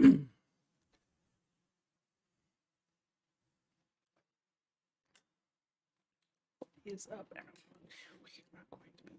Is up, everyone. We are going to be doing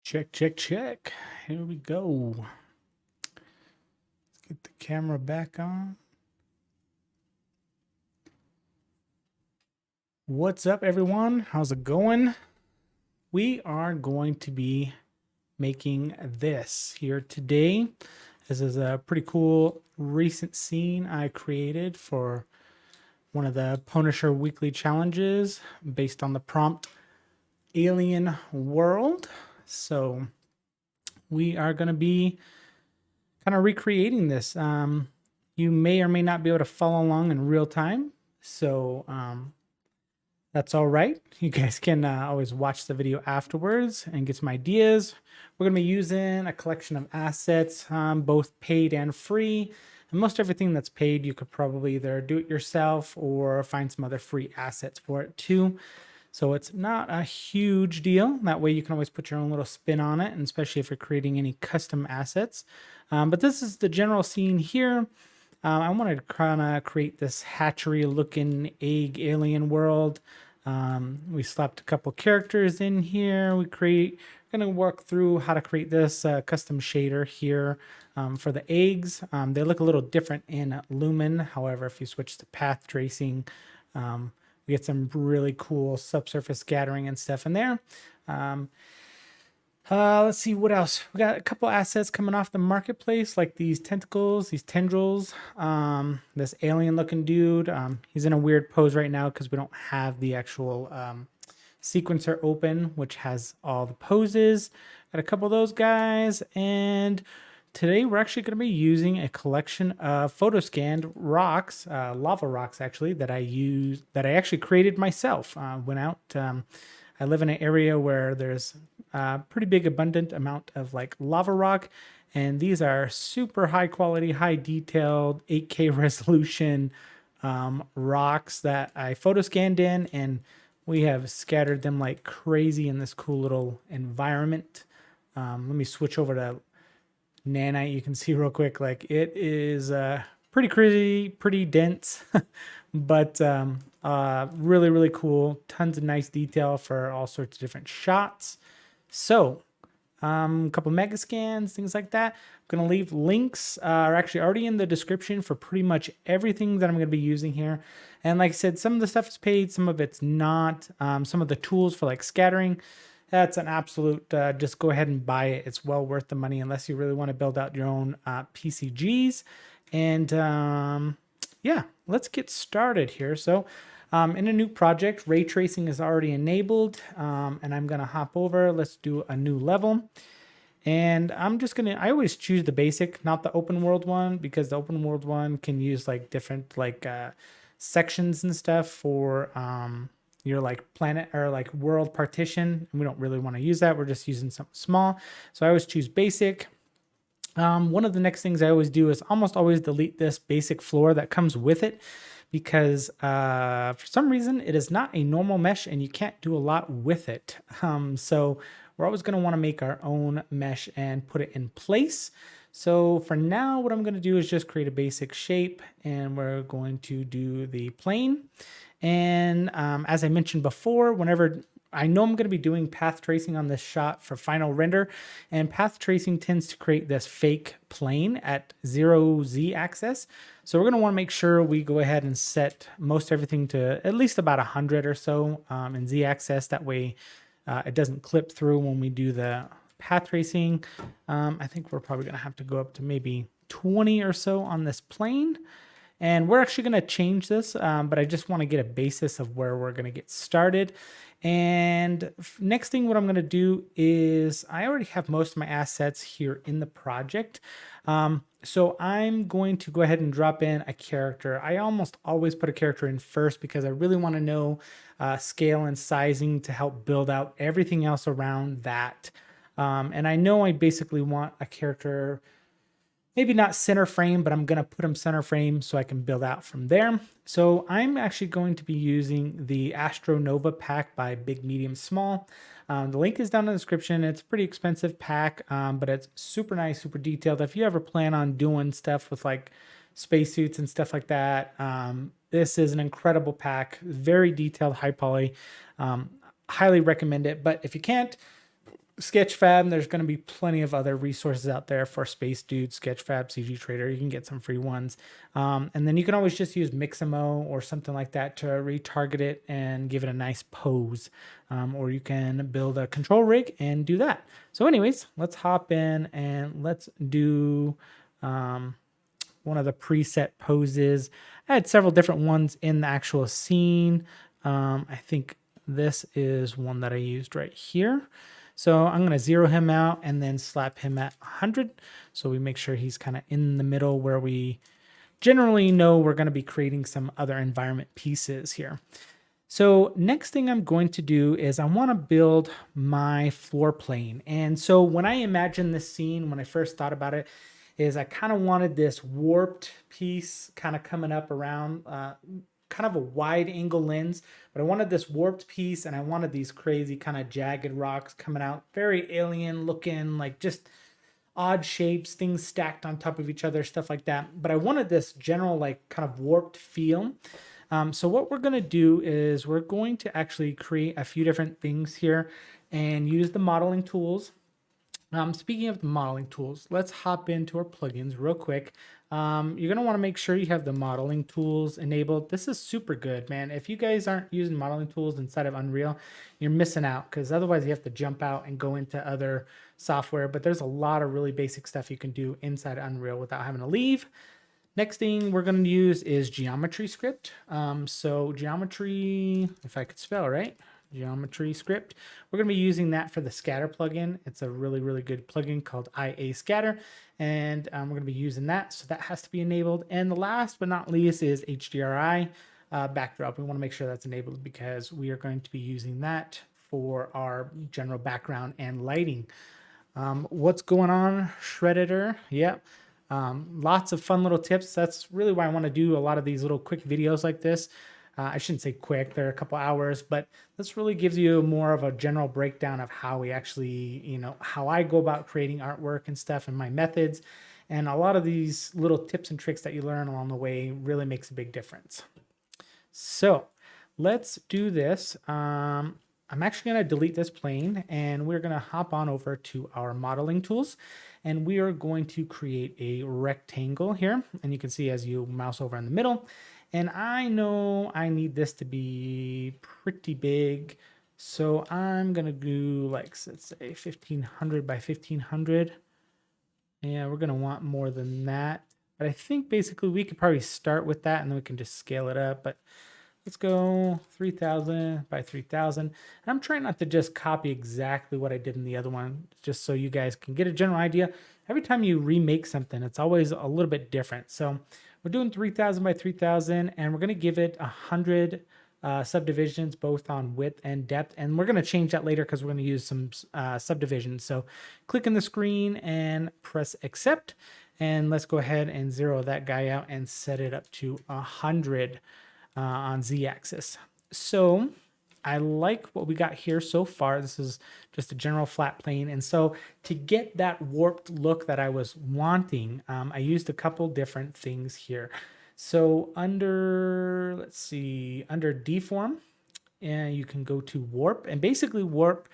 check, check, check. Here we go. Let's get the camera back on. What's up, everyone? How's it going? We are going to be making this here today. This is a pretty cool recent scene I created for one of the Punisher weekly challenges based on the prompt Alien World. So we are going to be kind of recreating this. You may or may not be able to follow along in real time. So that's all right. You guys can always watch the video afterwards and get some ideas. We're going to be using a collection of assets, both paid and free. And most everything that's paid, you could probably either do it yourself or find some other free assets for it too. So it's not a huge deal. That way you can always put your own little spin on it, and especially if you're creating any custom assets. But this is the general scene here. I wanted to kind of create this hatchery looking egg alien world. We slapped a couple characters in here. Going to work through how to create this custom shader here for the eggs. They look a little different in Lumen. However, if you switch to path tracing, we get some really cool subsurface scattering and stuff in there. Let's see what else. We got a couple assets coming off the marketplace, like these tentacles, these tendrils. This alien looking dude. He's in a weird pose right now because we don't have the actual sequencer open, which has all the poses. Got a couple of those guys. And today we're actually going to be using a collection of photo scanned rocks, lava rocks actually, that I actually created myself. Went out. I live in an area where there's a pretty big abundant amount of like lava rock, and these are super high quality, high detailed 8K resolution rocks that I photo scanned in, and we have scattered them like crazy in this cool little environment. Let me switch over to Nanite. You can see real quick, like it is pretty crazy, pretty dense, but really, really cool. Tons of nice detail for all sorts of different shots. So a couple Megascans, things like that. I'm going to leave links are actually already in the description for pretty much everything that I'm going to be using here. And like I said, some of the stuff is paid, some of it's not. Some of the tools for like scattering, that's an absolute, just go ahead and buy it. It's well worth the money unless you really want to build out your own PCGs. And yeah, let's get started here. So in a new project, ray tracing is already enabled, and I'm going to hop over. Let's do a new level. And I always choose the basic, not the open world one, because the open world one can use like different like sections and stuff for your like planet or like world partition. And we don't really want to use that. We're just using something small. So I always choose basic. One of the next things I always do is almost always delete this basic floor that comes with it, because for some reason it is not a normal mesh and you can't do a lot with it. So we're always going to want to make our own mesh and put it in place. So for now, what I'm going to do is just create a basic shape, and we're going to do the plane. And as I mentioned before, whenever I know I'm going to be doing path tracing on this shot for final render, and path tracing tends to create this fake plane at 0Z axis. So we're going to want to make sure we go ahead and set most everything to at least about 100 or so in Z axis. That way it doesn't clip through when we do the path tracing. I think we're probably going to have to go up to maybe 20 or so on this plane. And we're actually going to change this, but I just want to get a basis of where we're going to get started. And next thing, what I'm going to do is I already have most of my assets here in the project. So I'm going to go ahead and drop in a character. I almost always put a character in first because I really want to know scale and sizing to help build out everything else around that. And I know I basically want a character, maybe not center frame, but I'm going to put him center frame so I can build out from there. So I'm actually going to be using the Astronova pack by Big Medium Small. The link is down in the description. It's a pretty expensive pack, but it's super nice, super detailed. If you ever plan on doing stuff with like spacesuits and stuff like that, this is an incredible pack. Very detailed, high poly. Highly recommend it. But if you can't, Sketchfab, there's going to be plenty of other resources out there for Space Dude, Sketchfab, CG Trader. You can get some free ones. And then you can always just use Mixamo or something like that to retarget it and give it a nice pose. Or you can build a control rig and do that. So anyways, let's hop in and let's do one of the preset poses. I had several different ones in the actual scene. I think this is one that I used right here. So I'm going to zero him out and then slap him at 100. So we make sure he's kind of in the middle where we generally know we're going to be creating some other environment pieces here. So next thing I'm going to do is I want to build my floor plane. And so when I imagined this scene, when I first thought about it, is I kind of wanted this warped piece kind of coming up around kind of a wide angle lens, but I wanted this warped piece and I wanted these crazy kind of jagged rocks coming out, very alien looking, like just odd shapes, things stacked on top of each other, stuff like that. But I wanted this general like kind of warped feel. So what we're going to do is we're going to actually create a few different things here and use the modeling tools. Speaking of the modeling tools, let's hop into our plugins real quick. You're going to want to make sure you have the modeling tools enabled. This is super good, man. If you guys aren't using modeling tools inside of Unreal, you're missing out, because otherwise you have to jump out and go into other software. But there's a lot of really basic stuff you can do inside Unreal without having to leave. Next thing we're going to use is geometry script. So geometry, if I could spell right, geometry script. We're going to be using that for the scatter plugin. It's a really, really good plugin called IA Scatter. And we're going to be using that. So that has to be enabled. And the last but not least is HDRI backdrop. We want to make sure that's enabled because we are going to be using that for our general background and lighting. What's going on, Shredditor? Yep. Lots of fun little tips. That's really why I want to do a lot of these little quick videos like this. I shouldn't say quick, they're a couple hours, but this really gives you more of a general breakdown of how we actually, how I go about creating artwork and stuff and my methods. And a lot of these little tips and tricks that you learn along the way really makes a big difference. So let's do this. I'm actually going to delete this plane and we're going to hop on over to our modeling tools and we are going to create a rectangle here. And you can see as you mouse over in the middle. And I know I need this to be pretty big. So I'm going to do like, let's say 1500 by 1500. Yeah, we're going to want more than that. But I think basically we could probably start with that and then we can just scale it up. But let's go 3000 by 3000. And I'm trying not to just copy exactly what I did in the other one, just so you guys can get a general idea. Every time you remake something, it's always a little bit different. So we're doing 3000 by 3000 and we're going to give it 100 subdivisions, both on width and depth. And we're going to change that later because we're going to use some subdivisions. So click on the screen and press accept. And let's go ahead and zero that guy out and set it up to 100 on Z-axis. So I like what we got here so far. This is just a general flat plane. And so to get that warped look that I was wanting, I used a couple different things here. So under, let's see, under deform, and you can go to warp. And basically warp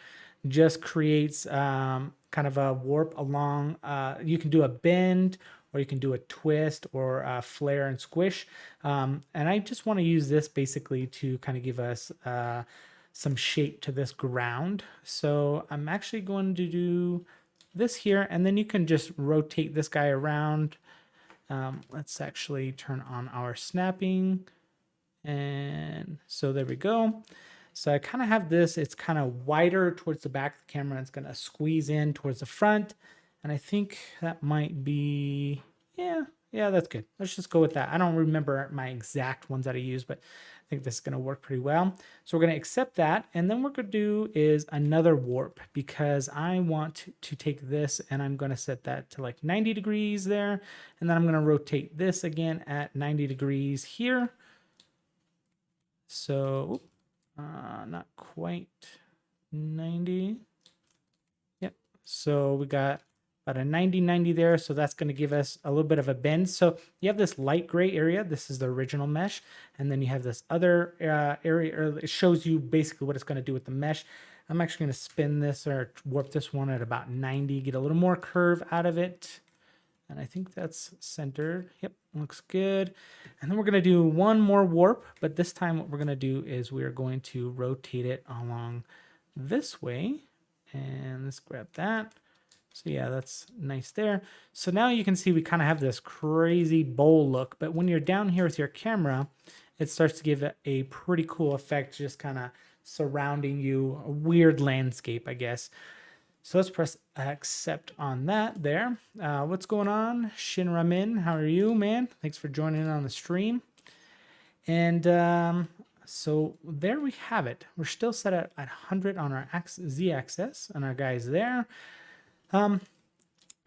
just creates kind of a warp along, you can do a bend, or you can do a twist or a flare and squish. And I just want to use this basically to kind of give us some shape to this ground. So I'm actually going to do this here, and then you can just rotate this guy around. Let's actually turn on our snapping. And so there we go. So I kind of have this, it's kind of wider towards the back of the camera. It's going to squeeze in towards the front. And I think that might be, yeah, that's good. Let's just go with that. I don't remember my exact ones that I use, but I think this is going to work pretty well. So we're going to accept that. And then what we're going to do is another warp, because I want to take this and I'm going to set that to like 90 degrees there. And then I'm going to rotate this again at 90 degrees here. So not quite 90. Yep. So we got about a 90 there. So that's going to give us a little bit of a bend. So you have this light gray area. This is the original mesh. And then you have this other area, or it shows you basically what it's going to do with the mesh. I'm actually going to spin this or warp this one at about 90, get a little more curve out of it. And I think that's centered. Yep, looks good. And then we're going to do one more warp, but this time what we're going to do is we are going to rotate it along this way. And let's grab that. So yeah, that's nice there. So now you can see we kind of have this crazy bowl look, but when you're down here with your camera, it starts to give it a pretty cool effect, just kind of surrounding you, a weird landscape, I guess. So let's press accept on that there. What's going on? Shinramin, how are you, man? Thanks for joining in on the stream. And so there we have it. We're still set at 100 on our Z-axis and our guys there.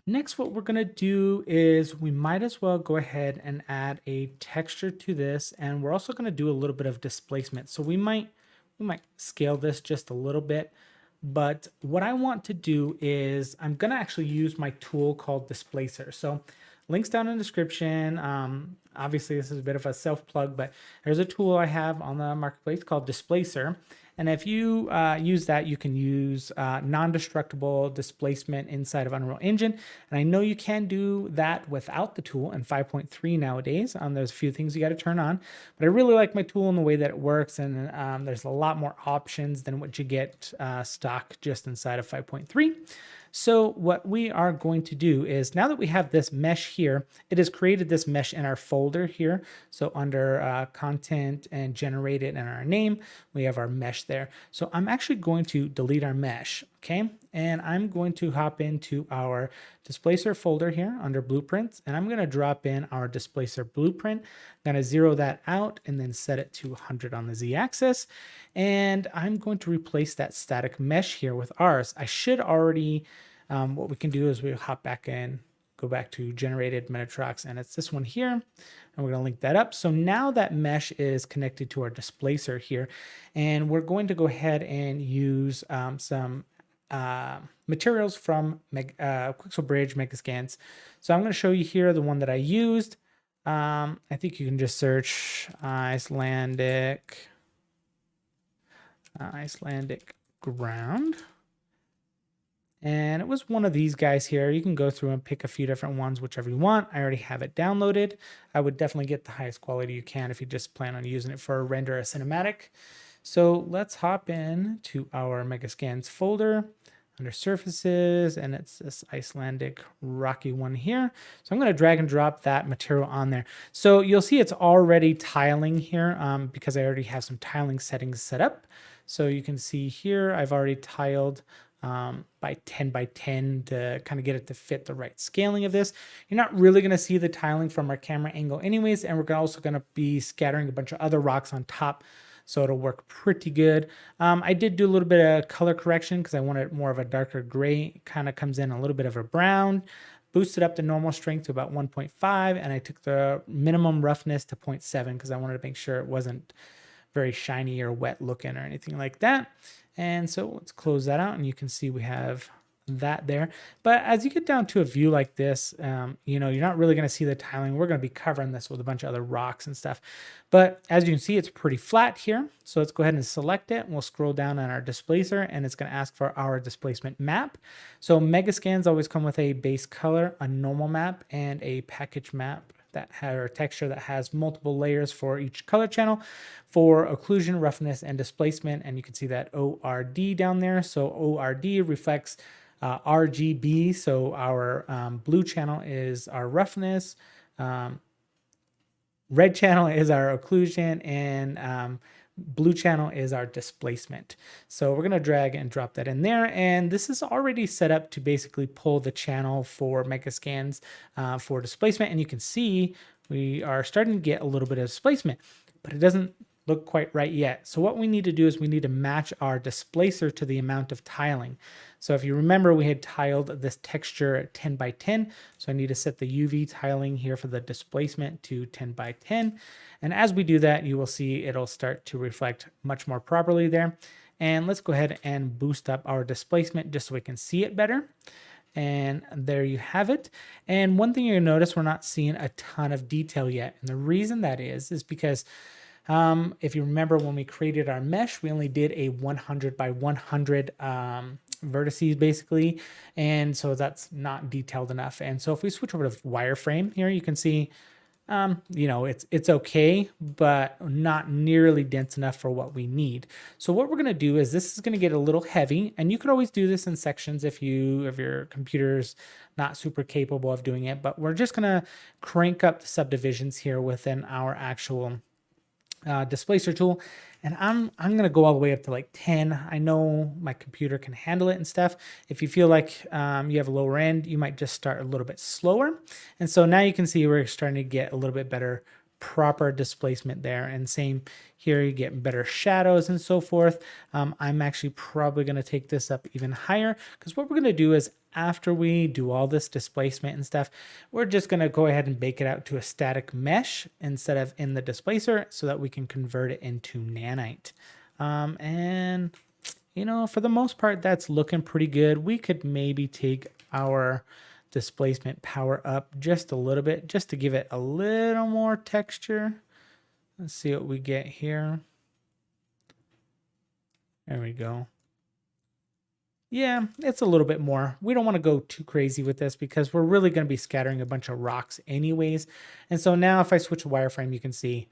Next, what we're going to do is we might as well go ahead and add a texture to this, and we're also going to do a little bit of displacement. So we might scale this just a little bit, but what I want to do is I'm going to actually use my tool called Displacer. So links down in the description. Obviously, this is a bit of a self plug, but there's a tool I have on the marketplace called Displacer. And if you use that, you can use non-destructible displacement inside of Unreal Engine. And I know you can do that without the tool in 5.3 nowadays. There's a few things you got to turn on, but I really like my tool and the way that it works. And there's a lot more options than what you get stock just inside of 5.3. So what we are going to do is, now that we have this mesh here, it has created this mesh in our folder here. So under content and generated in our name, we have our mesh there. So I'm actually going to delete our mesh, okay? And I'm going to hop into our displacer folder here under blueprints, and I'm going to drop in our displacer blueprint. I'm going to zero that out and then set it to 100 on the z-axis. And I'm going to replace that static mesh here with ours. I should already, what we can do is we hop back in, go back to generated metatrox, and it's this one here, and we're going to link that up. So now that mesh is connected to our displacer here, and we're going to go ahead and use some materials from Quixel Bridge Megascans. So I'm going to show you here the one that I used. I think you can just search Icelandic ground. And it was one of these guys here. You can go through and pick a few different ones, whichever you want. I already have it downloaded. I would definitely get the highest quality you can if you just plan on using it for a render or a cinematic. So let's hop in to our Megascans folder under surfaces, and it's this Icelandic rocky one here. So I'm going to drag and drop that material on there. So you'll see it's already tiling here because I already have some tiling settings set up. So you can see here I've already tiled by 10 by 10 to kind of get it to fit the right scaling of this. You're not really going to see the tiling from our camera angle anyways, and we're also going to be scattering a bunch of other rocks on top, so it'll work pretty good. I did do a little bit of color correction because I wanted more of a darker gray. It kind of comes in a little bit of a brown, boosted up the normal strength to about 1.5, and I took the minimum roughness to 0.7 because I wanted to make sure it wasn't very shiny or wet looking or anything like that. And so let's close that out, and you can see we have that there. But as you get down to a view like this, you know, you're not really going to see the tiling. We're going to be covering this with a bunch of other rocks and stuff. But as you can see, it's pretty flat here. So let's go ahead and select it. We'll scroll down on our displacer, and it's going to ask for our displacement map. So Megascans always come with a base color, a normal map, and a package map that has a texture that has multiple layers for each color channel for occlusion, roughness, and displacement. And you can see that ORD down there. So ORD reflects RGB. So our blue channel is our roughness, red channel is our occlusion, and blue channel is our displacement. So we're going to drag and drop that in there. And this is already set up to basically pull the channel for Megascans for displacement. And you can see we are starting to get a little bit of displacement, but it doesn't look quite right yet. So what we need to do is we need to match our displacer to the amount of tiling. So if you remember, we had tiled this texture at 10 by 10. So I need to set the UV tiling here for the displacement to 10 by 10. And as we do that, you will see it'll start to reflect much more properly there. And let's go ahead and boost up our displacement just so we can see it better. And there you have it. And one thing you'll notice, we're not seeing a ton of detail yet. And the reason that is because if you remember when we created our mesh, we only did a 100 by 100 vertices basically. And so that's not detailed enough. And so if we switch over to wireframe here, you can see, you know, it's okay, but not nearly dense enough for what we need. So what we're going to do is this is going to get a little heavy, and you could always do this in sections if your computer's not super capable of doing it, but we're just going to crank up the subdivisions here within our actual displacer tool, and I'm going to go all the way up to like 10. I know my computer can handle it and stuff. If you feel like you have a lower end, you might just start a little bit slower. And so now you can see we're starting to get a little bit better proper displacement there. And same here, you get better shadows and so forth. I'm actually probably going to take this up even higher, because what we're going to do is after we do all this displacement and stuff, we're just going to go ahead and bake it out to a static mesh instead of in the displacer, so that we can convert it into nanite. And you know, for the most part, that's looking pretty good. We could maybe take our displacement power up just a little bit, just to give it a little more texture. Let's see what we get here. There we go. Yeah, it's a little bit more. We don't want to go too crazy with this, because we're really going to be scattering a bunch of rocks anyways. And so now if I switch to wireframe, you can see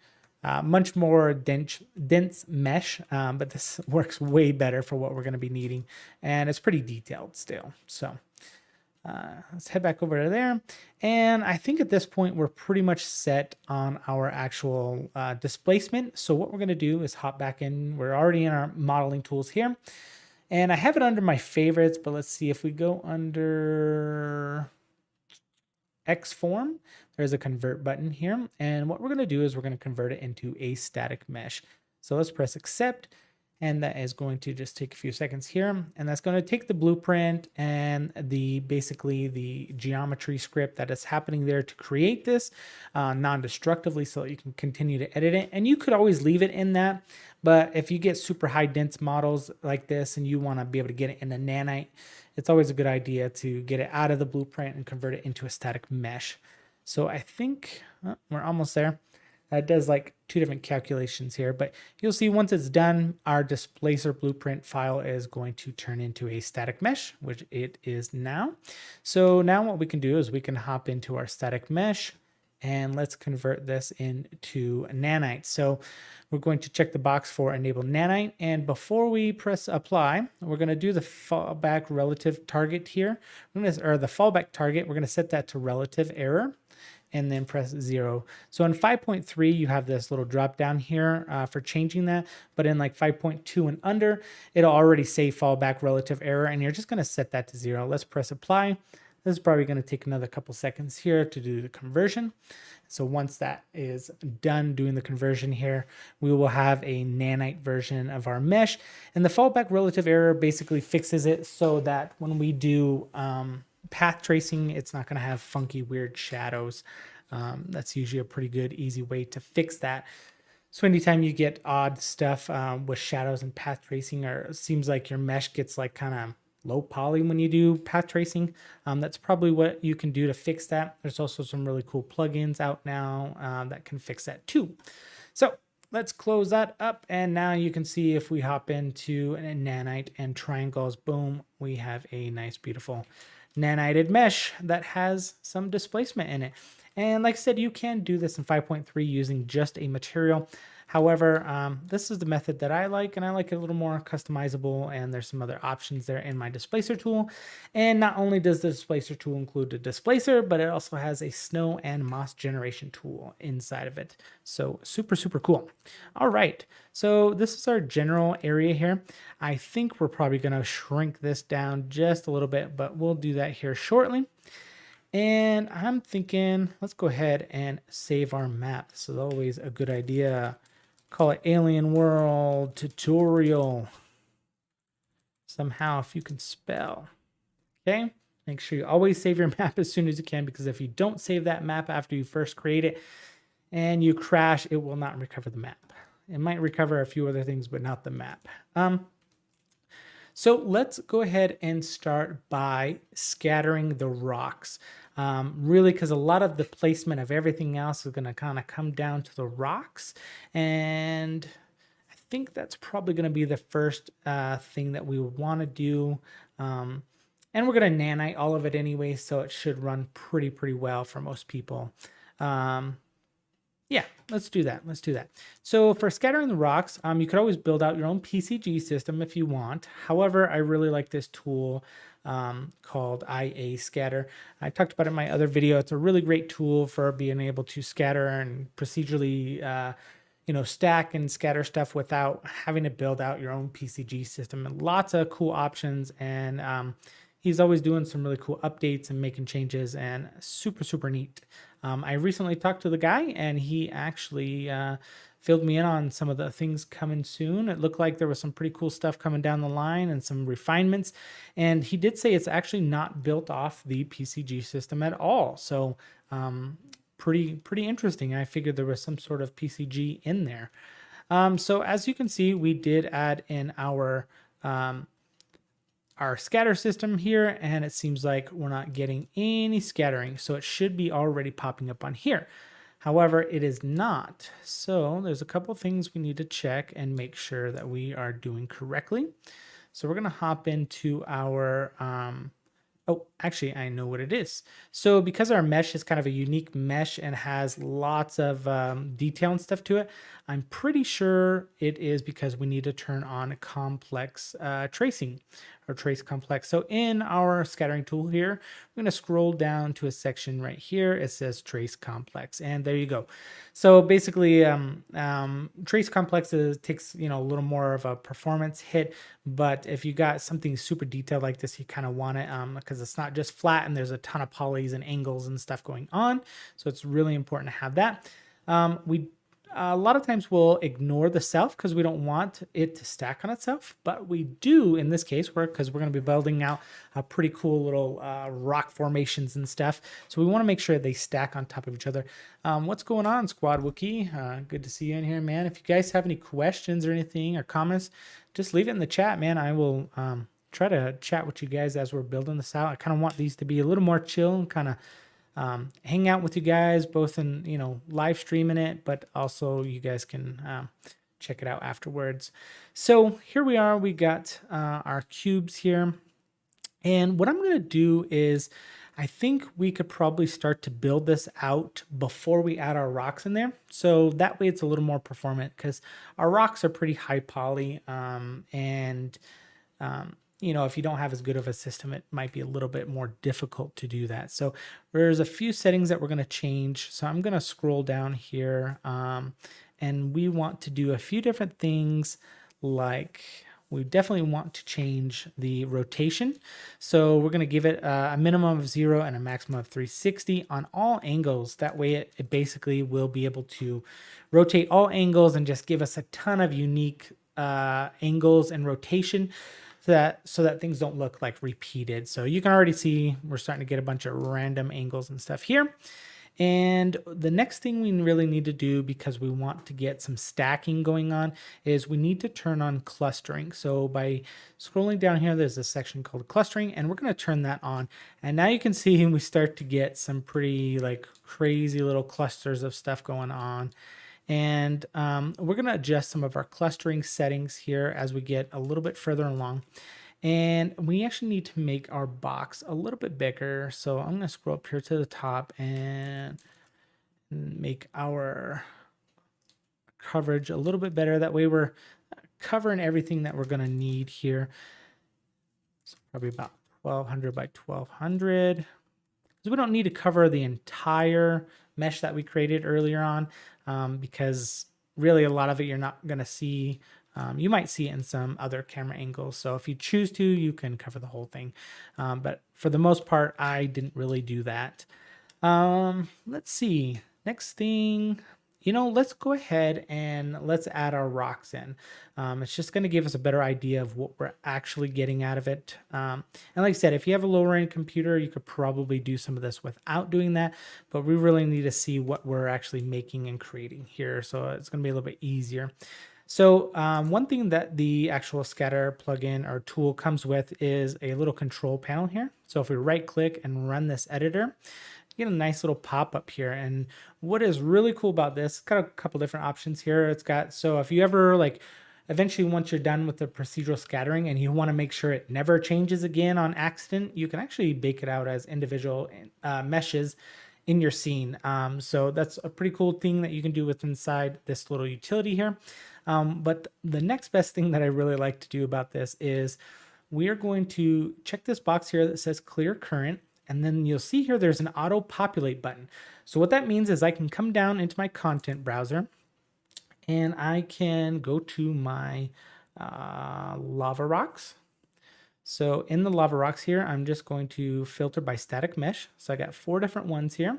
much more dense mesh, but this works way better for what we're going to be needing. And it's pretty detailed still. So let's head back over to there. And I think at this point, we're pretty much set on our actual displacement. So what we're going to do is hop back in. We're already in our modeling tools here. And I have it under my favorites, but let's see if we go under X form, there's a convert button here. And what we're going to do is we're going to convert it into a static mesh. So let's press accept. And that is going to just take a few seconds here. And that's going to take the blueprint and basically the geometry script that is happening there to create this non-destructively, so that you can continue to edit it. And you could always leave it in that. But if you get super high dense models like this and you want to be able to get it in a nanite, it's always a good idea to get it out of the blueprint and convert it into a static mesh. So I think we're almost there. That does like 2 different calculations here, but you'll see once it's done, our displacer blueprint file is going to turn into a static mesh, which it is now. So now what we can do is we can hop into our static mesh, and let's convert this into nanite. So we're going to check the box for enable nanite. And before we press apply, we're going to do the fallback relative target here. Or the fallback target, we're going to set that to relative error, and then press 0. So in 5.3, you have this little drop down here for changing that. But in like 5.2 and under, it'll already say fallback relative error, and you're just going to set that to 0. Let's press apply. This is probably going to take another couple seconds here to do the conversion. So once that is done doing the conversion here, we will have a nanite version of our mesh. And the fallback relative error basically fixes it so that when we do path tracing, it's not going to have funky, weird shadows. That's usually a pretty good, easy way to fix that. So anytime you get odd stuff with shadows and path tracing, or it seems like your mesh gets like kind of low poly when you do path tracing, that's probably what you can do to fix that. There's also some really cool plugins out now that can fix that too. So let's close that up, and now you can see if we hop into a nanite and triangles, boom, we have a nice, beautiful nanited mesh that has some displacement in it. And like I said, you can do this in 5.3 using just a material. However, this is the method that I like, and I like it a little more customizable, and there's some other options there in my displacer tool. And not only does the displacer tool include a displacer, but it also has a snow and moss generation tool inside of it. So super, super cool. All right, so this is our general area here. I think we're probably going to shrink this down just a little bit, but we'll do that here shortly. And I'm thinking, let's go ahead and save our map. This is always a good idea. Call it Alien World Tutorial. Somehow, if you can spell. Okay? Make sure you always save your map as soon as you can, because if you don't save that map after you first create it and you crash, it will not recover the map. It might recover a few other things, but not the map. So let's go ahead and start by scattering the rocks. Really, because a lot of the placement of everything else is going to kind of come down to the rocks. And I think that's probably going to be the first thing that we would want to do. And we're going to nanite all of it anyway, so it should run pretty well for most people. Yeah, let's do that. Let's do that. So for scattering the rocks, you could always build out your own PCG system if you want. However, I really like this tool called IA Scatter. I talked about it in my other video. It's a really great tool for being able to scatter and procedurally, stack and scatter stuff without having to build out your own PCG system. And lots of cool options, and he's always doing some really cool updates and making changes, and super, super neat. I recently talked to the guy, and he actually filled me in on some of the things coming soon. It looked like there was some pretty cool stuff coming down the line and some refinements. And he did say it's actually not built off the PCG system at all. So pretty interesting. I figured there was some sort of PCG in there. So as you can see, we did add in our scatter system here, and it seems like we're not getting any scattering. So it should be already popping up on here. However, it is not. So there's a couple things we need to check and make sure that we are doing correctly. So we're going to hop into our, oh, actually, I know what it is. So because our mesh is kind of a unique mesh and has lots of detail and stuff to it, I'm pretty sure it is because we need to turn on complex tracing, or trace complex. So in our scattering tool here, we're going to scroll down to a section right here. It says trace complex, and there you go. So basically, trace complex takes a little more of a performance hit, but if you got something super detailed like this, you kind of want it because it's not just flat and there's a ton of polys and angles and stuff going on. So it's really important to have that. A lot of times we'll ignore the self because we don't want it to stack on itself, but we do in this case because we're going to be building out a pretty cool little rock formations and stuff. So we want to make sure they stack on top of each other. What's going on, Squad Wookie? Good to see you in here, man. If you guys have any questions or anything or comments, just leave it in the chat, man. I will try to chat with you guys as we're building this out. I kind of want these to be a little more chill and kind of hang out with you guys, both in live streaming it, but also you guys can check it out afterwards. So here we are. We got our cubes here, and what I'm going to do is I think we could probably start to build this out before we add our rocks in there. So that way it's a little more performant because our rocks are pretty high poly, and if you don't have as good of a system, it might be a little bit more difficult to do that. So there's a few settings that we're going to change. So I'm going to scroll down here, and we want to do a few different things. Like we definitely want to change the rotation. So we're going to give it a minimum of 0 and a maximum of 360 on all angles. That way it basically will be able to rotate all angles and just give us a ton of unique angles and rotation, so that things don't look like repeated. So you can already see we're starting to get a bunch of random angles and stuff here. And the next thing we really need to do, because we want to get some stacking going on, is we need to turn on clustering. So by scrolling down here, there's a section called clustering, and we're going to turn that on. And now you can see we start to get some pretty crazy little clusters of stuff going on. And we're going to adjust some of our clustering settings here as we get a little bit further along. And we actually need to make our box a little bit bigger. So I'm going to scroll up here to the top and make our coverage a little bit better. That way we're covering everything that we're going to need here. So probably about 1200 by 1200. So we don't need to cover the entire mesh that we created earlier on, because really a lot of it you're not going to see. You might see it in some other camera angles. So if you choose to, you can cover the whole thing. But for the most part, I didn't really do that. Let's see. Next thing, let's go ahead and let's add our rocks in. It's just going to give us a better idea of what we're actually getting out of it. And like I said, if you have a lower end computer, you could probably do some of this without doing that, but we really need to see what we're actually making and creating here. So it's going to be a little bit easier. So one thing that the actual scatter plugin or tool comes with is a little control panel here. So if we right click and run this editor, you get a nice little pop-up here. And what is really cool about this, it's got a couple different options here. It's got, so if you ever eventually once you're done with the procedural scattering and you want to make sure it never changes again on accident, you can actually bake it out as individual meshes in your scene. So that's a pretty cool thing that you can do with inside this little utility here. But the next best thing that I really like to do about this is we are going to check this box here that says clear current. And then you'll see here there's an auto populate button. So what that means is I can come down into my content browser and I can go to my lava rocks. So in the lava rocks here, I'm just going to filter by static mesh. So I got 4 different ones here.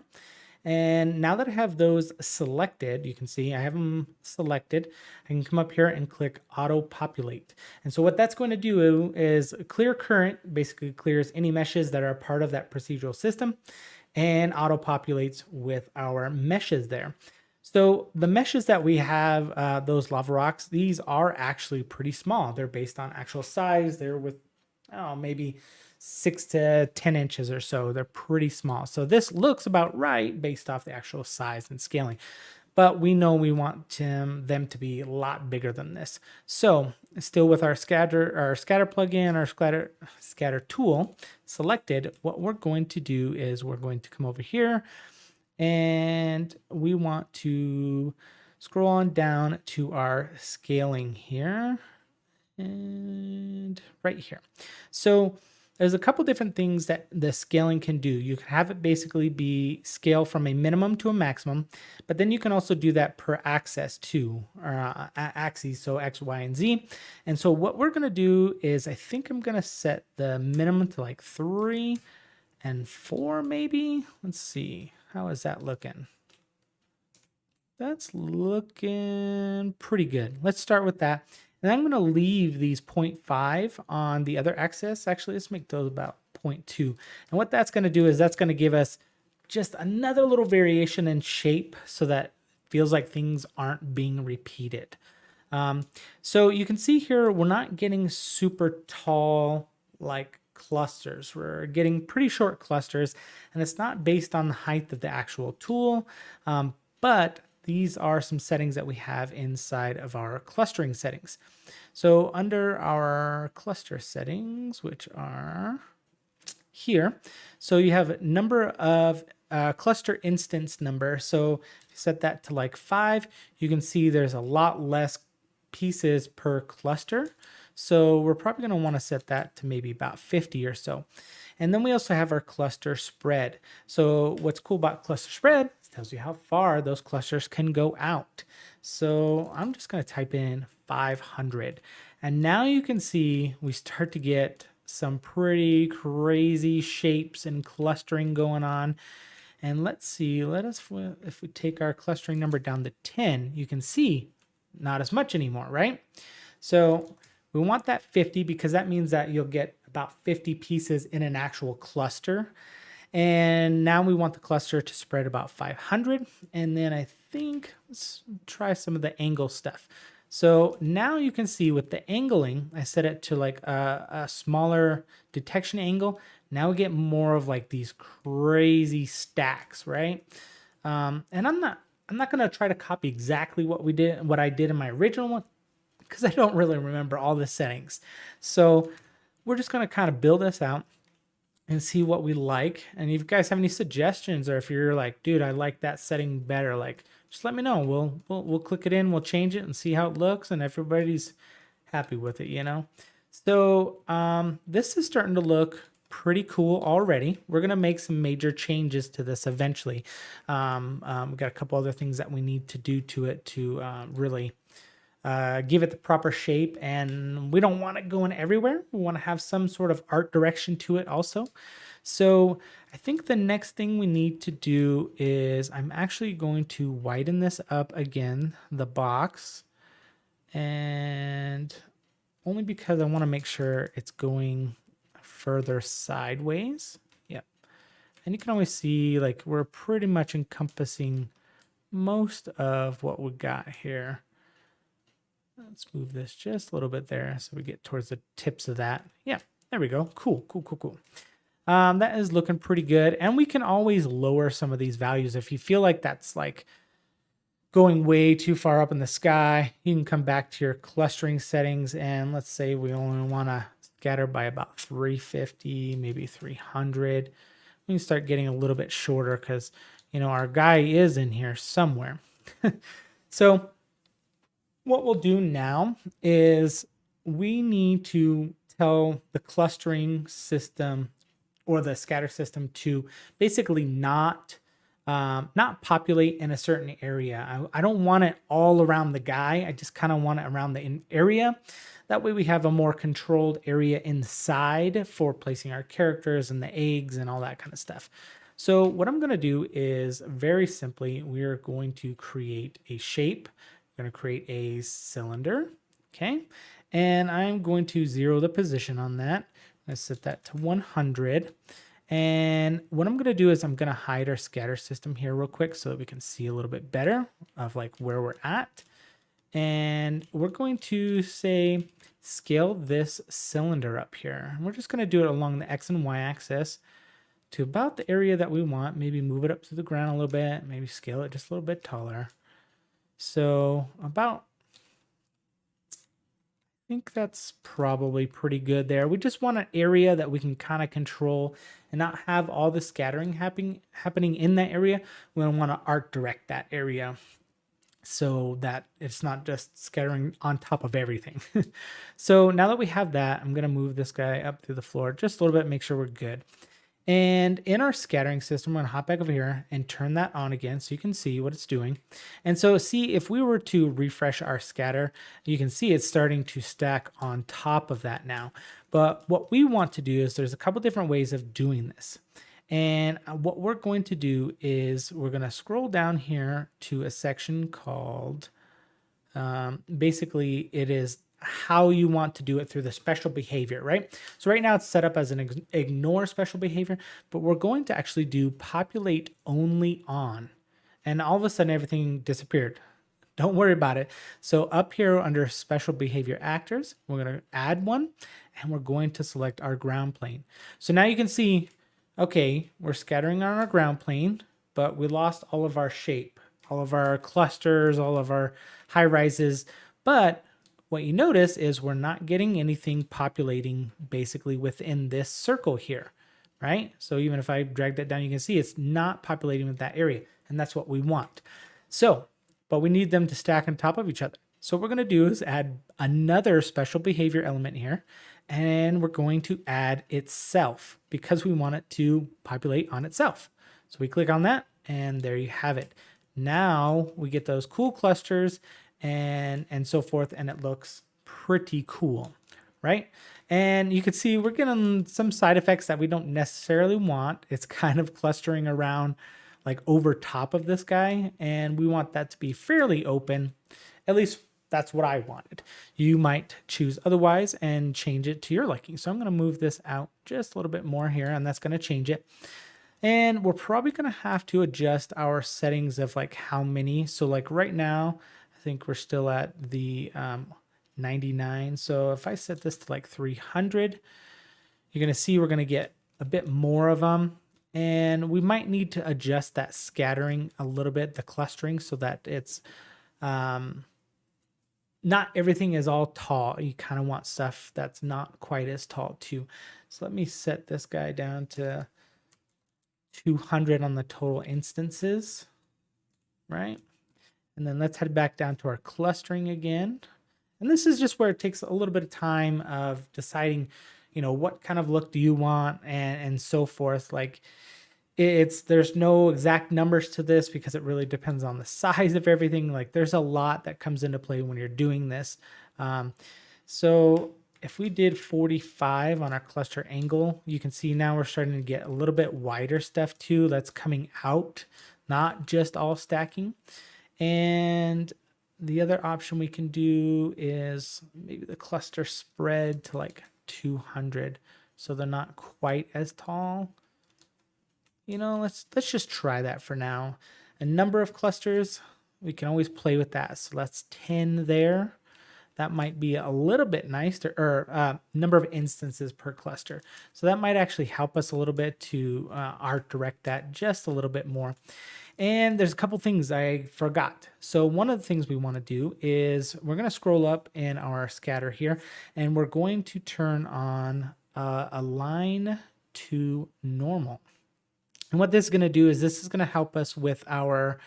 And now that I have those selected, you can see I have them selected. I can come up here and click auto populate. And so what that's going to do is clear current, basically clears any meshes that are part of that procedural system, and auto populates with our meshes there. So the meshes that we have, those lava rocks, these are actually pretty small. They're based on actual size. They're with, maybe 6 to 10 inches or so. They're pretty small. So this looks about right based off the actual size and scaling. But we know we want them to be a lot bigger than this. So still with our scatter plugin, our scatter tool selected, what we're going to do is we're going to come over here and we want to scroll on down to our scaling here and right here. So there's a couple different things that the scaling can do. You can have it basically be scale from a minimum to a maximum, but then you can also do that per axis too, or axes, so X, Y, and Z. And so what we're gonna do is I think I'm gonna set the minimum to like 3 and 4 maybe. Let's see, how is that looking? That's looking pretty good. Let's start with that. And I'm going to leave these 0.5 on the other axis. Actually, let's make those about 0.2. And what that's going to do is that's going to give us just another little variation in shape so that it feels like things aren't being repeated. So you can see here, we're not getting super tall like clusters. We're getting pretty short clusters, and it's not based on the height of the actual tool, but these are some settings that we have inside of our clustering settings. So under our cluster settings, which are here, so you have number of cluster instance number. So if you set that to like 5, you can see there's a lot less pieces per cluster. So we're probably going to want to set that to maybe about 50 or so. And then we also have our cluster spread. So what's cool about cluster spread, it tells you how far those clusters can go out. So I'm just going to type in 500. And now you can see we start to get some pretty crazy shapes and clustering going on. And let's see, if we take our clustering number down to 10, you can see not as much anymore, right? So we want that 50 because that means that you'll get about 50 pieces in an actual cluster. And now we want the cluster to spread about 500. And then I think, let's try some of the angle stuff. So now you can see with the angling, I set it to like a smaller detection angle. Now we get more of like these crazy stacks, right? And I'm not going to try to copy exactly what I did in my original one, because I don't really remember all the settings. So we're just going to kind of build this out and see what we like. And if you guys have any suggestions, or if you're like, dude, I like that setting better, like, just let me know. We'll click it in, we'll change it and see how it looks, and everybody's happy with it, you know? So this is starting to look pretty cool already. We're going to make some major changes to this eventually. We've got a couple other things that we need to do to it to really give it the proper shape, and we don't want it going everywhere. We want to have some sort of art direction to it also. So I think the next thing we need to do is I'm actually going to widen this up again, the box, and only because I want to make sure it's going further sideways. Yep. And you can always see like we're pretty much encompassing most of what we got here. Let's move this just a little bit there so we get towards the tips of that. Yeah, there we go. Cool. That is looking pretty good. And we can always lower some of these values. If you feel like that's like going way too far up in the sky, you can come back to your clustering settings. And let's say we only want to scatter by about 350, maybe 300. We can start getting a little bit shorter because, you know, our guy is in here somewhere. So what we'll do now is we need to tell the clustering system or the scatter system to basically not not populate in a certain area. I don't want it all around the guy. I just kind of want it around the area. That way we have a more controlled area inside for placing our characters and the eggs and all that kind of stuff. So what I'm going to do is very simply, we're going to create a shape. I'm going to create a cylinder. Okay. And I'm going to 0 the position on that. I'm going to set that to 100. And what I'm going to do is I'm going to hide our scatter system here real quick so that we can see a little bit better of like where we're at. And we're going to say scale this cylinder up here. And we're just going to do it along the X and Y axis to about the area that we want. Maybe move it up to the ground a little bit, maybe scale it just a little bit taller. So about, I think that's probably pretty good there. We just want an area that we can kind of control and not have all the scattering happening in that area. We don't want to art direct that area so that it's not just scattering on top of everything. So now that we have that, I'm going to move this guy up through the floor just a little bit, make sure we're good. And in our scattering system, I'm going to hop back over here and turn that on again so you can see what it's doing. And so see, if we were to refresh our scatter, you can see it's starting to stack on top of that now. But what we want to do is there's a couple different ways of doing this. And what we're going to do is we're going to scroll down here to a section called, basically it is how you want to do it through the special behavior, right? So right now it's set up as an ignore special behavior, but we're going to actually do populate only on. And all of a sudden everything disappeared. Don't worry about it. So up here under special behavior actors, we're going to add one and we're going to select our ground plane. So now you can see, okay, we're scattering on our ground plane, but we lost all of our shape, all of our clusters, all of our high rises. But what you notice is we're not getting anything populating basically within this circle here, right? So even if I drag that down, you can see it's not populating with that area, and that's what we want. So, but we need them to stack on top of each other. So what we're going to do is add another special behavior element here, and we're going to add itself because we want it to populate on itself. So we click on that, and there you have it. Now we get those cool clusters and so forth, and it looks pretty cool, right? And you can see we're getting some side effects that we don't necessarily want. It's kind of clustering around like over top of this guy, and we want that to be fairly open. At least that's what I wanted. You might choose otherwise and change it to your liking. So I'm going to move this out just a little bit more here, and that's going to change it. And we're probably going to have to adjust our settings of like how many. So like right now, I think we're still at the 99. So if I set this to like 300, you're going to see we're going to get a bit more of them. And we might need to adjust that scattering a little bit, the clustering, so that it's not everything is all tall. You kind of want stuff that's not quite as tall too. So let me set this guy down to 200 on the total instances, right? And then let's head back down to our clustering again. And this is just where it takes a little bit of time of deciding, you know, what kind of look do you want and so forth. Like there's no exact numbers to this because it really depends on the size of everything. Like there's a lot that comes into play when you're doing this. So if we did 45 on our cluster angle, you can see now we're starting to get a little bit wider stuff too. That's coming out, not just all stacking. And the other option we can do is maybe the cluster spread to like 200. So they're not quite as tall. You know, let's just try that for now. A number of clusters, we can always play with that. So that's 10 there. That might be a little bit nicer, or number of instances per cluster. So that might actually help us a little bit to art direct that just a little bit more. And there's a couple things I forgot. So one of the things we want to do is we're going to scroll up in our scatter here, and we're going to turn on align to normal. And what this is going to do is this is going to help us with our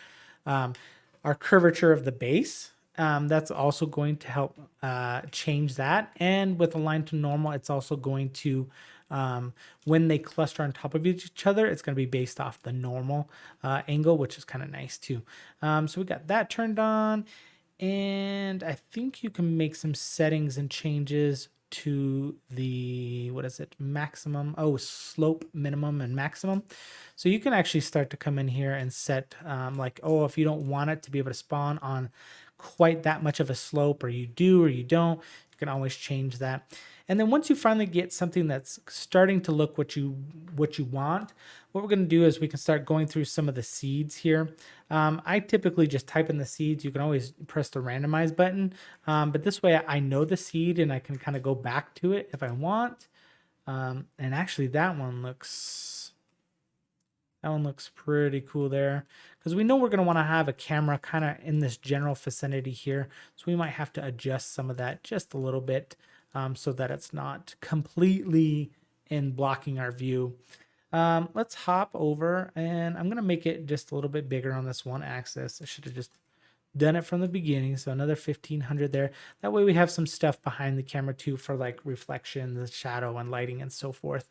curvature of the base. That's also going to help change that. And with align to normal, it's also going to when they cluster on top of each other, it's going to be based off the normal angle, which is kind of nice too. So we got that turned on, and I think you can make some settings and changes to the, what is it, maximum, slope minimum and maximum. So you can actually start to come in here and set like, if you don't want it to be able to spawn on quite that much of a slope, or you do or you don't, you can always change that. And then once you finally get something that's starting to look what you want, what we're going to do is we can start going through some of the seeds here. I typically just type in the seeds. You can always press the randomize button, but this way I know the seed and I can kind of go back to it if I want. And actually that one looks pretty cool there, because we know we're going to want to have a camera kind of in this general vicinity here. So we might have to adjust some of that just a little bit, so that it's not completely in blocking our view. Let's hop over, and I'm going to make it just a little bit bigger on this one axis. I should have just done it from the beginning. So another 1500 there. That way we have some stuff behind the camera too for like reflection, the shadow and lighting and so forth.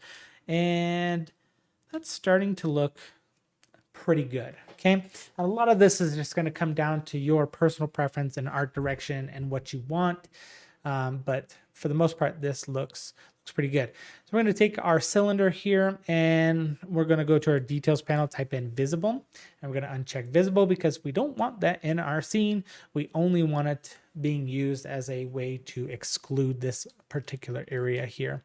And that's starting to look pretty good. Okay. A lot of this is just going to come down to your personal preference and art direction and what you want. But for the most part, this looks pretty good. So we're going to take our cylinder here, and we're going to go to our details panel, type in visible, and we're going to uncheck visible because we don't want that in our scene. We only want it being used as a way to exclude this particular area here.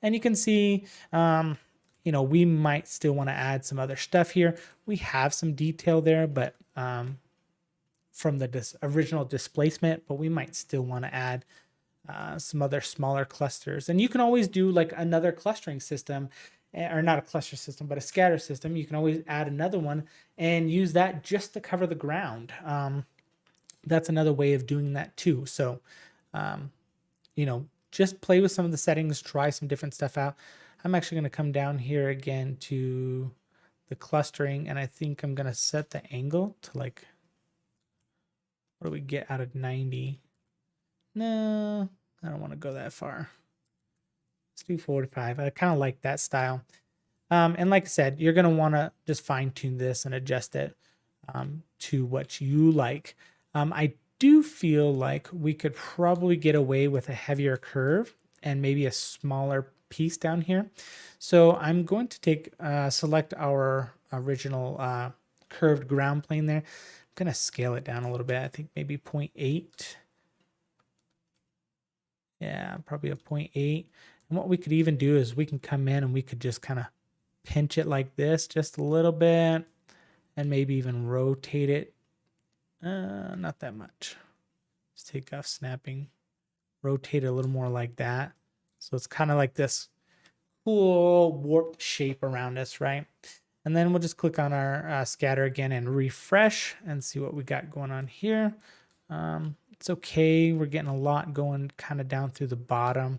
And you can see, we might still want to add some other stuff here. We have some detail there, but from the original displacement, but we might still want to add some other smaller clusters. And you can always do like another clustering system, or not a cluster system, but a scatter system. You can always add another one and use that just to cover the ground. That's another way of doing that too. So, just play with some of the settings, try some different stuff out. I'm actually going to come down here again to the clustering, and I think I'm going to set the angle to like, what do we get out of 90? No, I don't want to go that far. Let's do 45. I kind of like that style. And like I said, you're going to want to just fine tune this and adjust it to what you like. I do feel like we could probably get away with a heavier curve and maybe a smaller piece down here. So I'm going to select our original curved ground plane there. I'm going to scale it down a little bit. I think maybe 0.8. Yeah, probably a 0.8. And what we could even do is we can come in and we could just kind of pinch it like this just a little bit, and maybe even rotate it. Not that much. Just take off snapping. Rotate it a little more like that. So it's kind of like this cool warped shape around us, right? And then we'll just click on our scatter again and refresh and see what we got going on here. It's okay. We're getting a lot going kind of down through the bottom.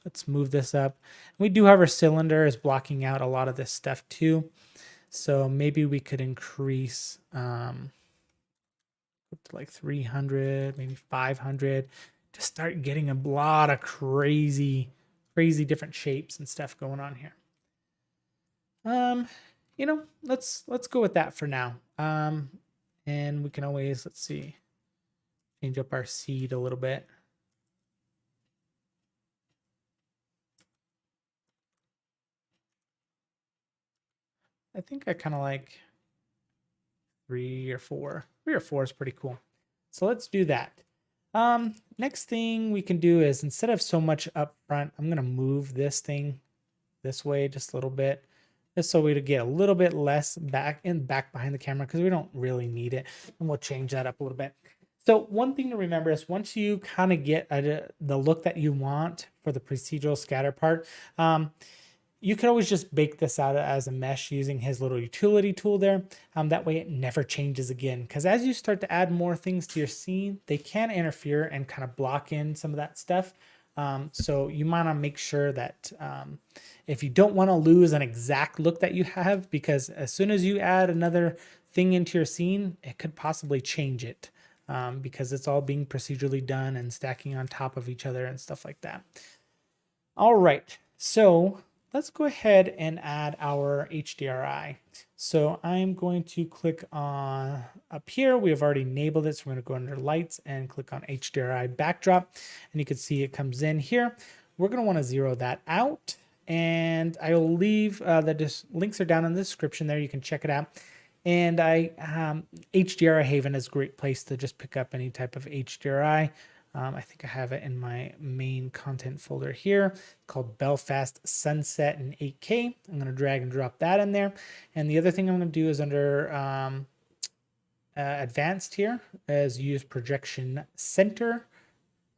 Let's move this up. We do have our cylinder is blocking out a lot of this stuff too. So maybe we could increase up to like 300, maybe 500 to start getting a lot of crazy different shapes and stuff going on here. Let's go with that for now. And we can always, let's see, change up our seed a little bit. I think I kind of like 3 or 4. 3 or 4 is pretty cool. So let's do that. Next thing we can do is, instead of so much up front, I'm going to move this thing this way just a little bit, just so we get a little bit less back behind the camera, because we don't really need it. And we'll change that up a little bit. So one thing to remember is, once you kind of get the look that you want for the procedural scatter part, you can always just bake this out as a mesh using his little utility tool there. That way it never changes again. Because as you start to add more things to your scene, they can interfere and kind of block in some of that stuff. So you might want to make sure that if you don't want to lose an exact look that you have, because as soon as you add another thing into your scene, it could possibly change it. Because it's all being procedurally done and stacking on top of each other and stuff like that. All right, so let's go ahead and add our HDRI. So I'm going to click on up here. We have already enabled it. So we're going to go under lights and click on HDRI backdrop. And you can see it comes in here. We're going to want to zero that out. And I will leave the links are down in the description there. You can check it out. And HDRI Haven is a great place to just pick up any type of HDRI. I think I have it in my main content folder here called Belfast Sunset in 8K. I'm going to drag and drop that in there. And the other thing I'm going to do is under advanced here is use projection center.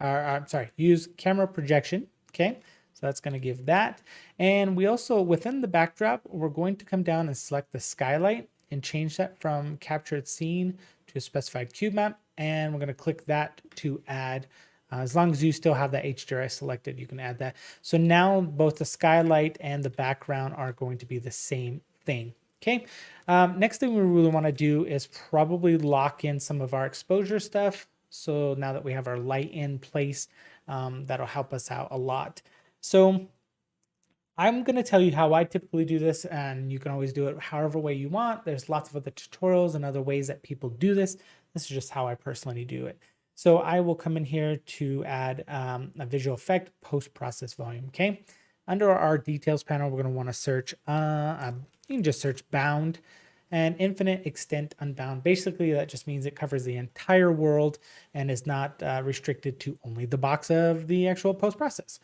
I'm sorry, use camera projection. Okay. So that's going to give that. And we also, within the backdrop, we're going to come down and select the skylight and change that from captured scene to a specified cube map. And we're going to click that to add, as long as you still have that HDRI selected, you can add that. So now both the skylight and the background are going to be the same thing. Okay. Next thing we really want to do is probably lock in some of our exposure stuff. So now that we have our light in place, that'll help us out a lot. So I'm going to tell you how I typically do this, and you can always do it however way you want. There's lots of other tutorials and other ways that people do this. This is just how I personally do it. So I will come in here to add a visual effect, post-process volume, okay? Under our details panel, we're going to want to search, you can just search bound and infinite extent unbound. Basically, that just means it covers the entire world and is not restricted to only the box of the actual post-process.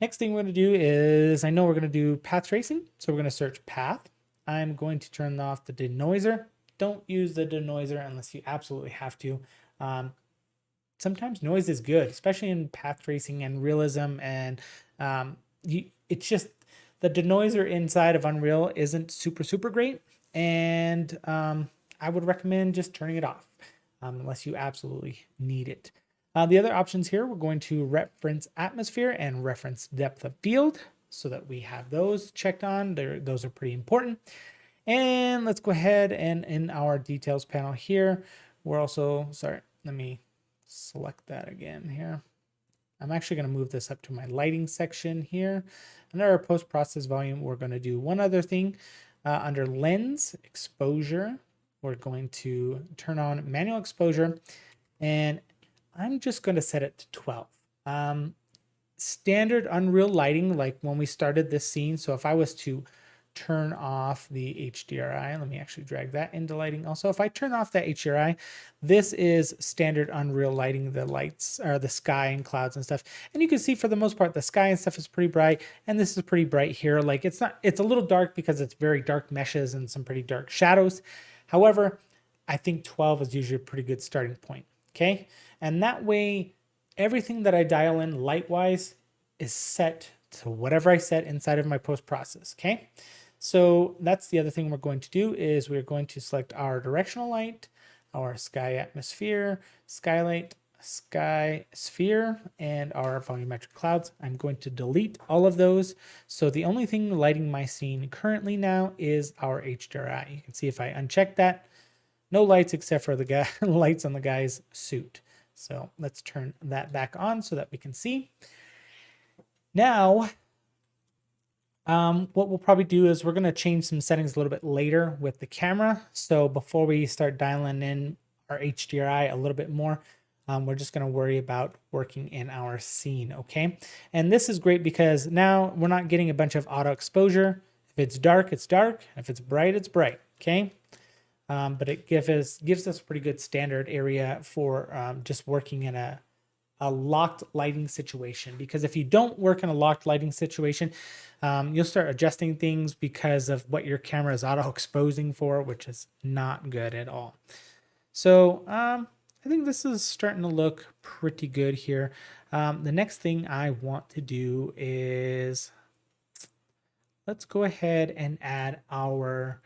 Next thing we're going to do is, I know we're going to do path tracing. So we're going to search path. I'm going to turn off the denoiser. Don't use the denoiser unless you absolutely have to. Sometimes noise is good, especially in path tracing and realism. And it's just the denoiser inside of Unreal isn't super great. And I would recommend just turning it off unless you absolutely need it. The other options here, we're going to reference atmosphere and reference depth of field so that we have those checked on. Those are pretty important. And let's go ahead and in our details panel here, we're also, sorry, let me select that again here. I'm actually going to move this up to my lighting section here. Under our post-process volume, we're going to do one other thing. Under lens exposure, we're going to turn on manual exposure, and I'm just going to set it to 12. Standard Unreal lighting, like when we started this scene. So if I was to turn off the HDRI, let me actually drag that into lighting also. If I turn off that HDRI, this is standard Unreal lighting, the lights or the sky and clouds and stuff. And you can see for the most part, the sky and stuff is pretty bright. And this is pretty bright here. Like it's a little dark because it's very dark meshes and some pretty dark shadows. However, I think 12 is usually a pretty good starting point. Okay. And that way, everything that I dial in light-wise is set to whatever I set inside of my post-process. Okay. So that's the other thing we're going to do is we're going to select our directional light, our sky atmosphere, skylight, sky sphere, and our volumetric clouds. I'm going to delete all of those. So the only thing lighting my scene currently now is our HDRI. You can see if I uncheck that, no lights except for the guy lights on the guy's suit. So let's turn that back on so that we can see. Now, what we'll probably do is we're going to change some settings a little bit later with the camera. So before we start dialing in our HDRI a little bit more, we're just going to worry about working in our scene. Okay. And this is great because now we're not getting a bunch of auto exposure. If it's dark, it's dark. If it's bright, it's bright. Okay. But it gives us a pretty good standard area for just working in a locked lighting situation, because if you don't work in a locked lighting situation, you'll start adjusting things because of what your camera is auto exposing for, which is not good at all. So I think this is starting to look pretty good here. The next thing I want to do is let's go ahead and add our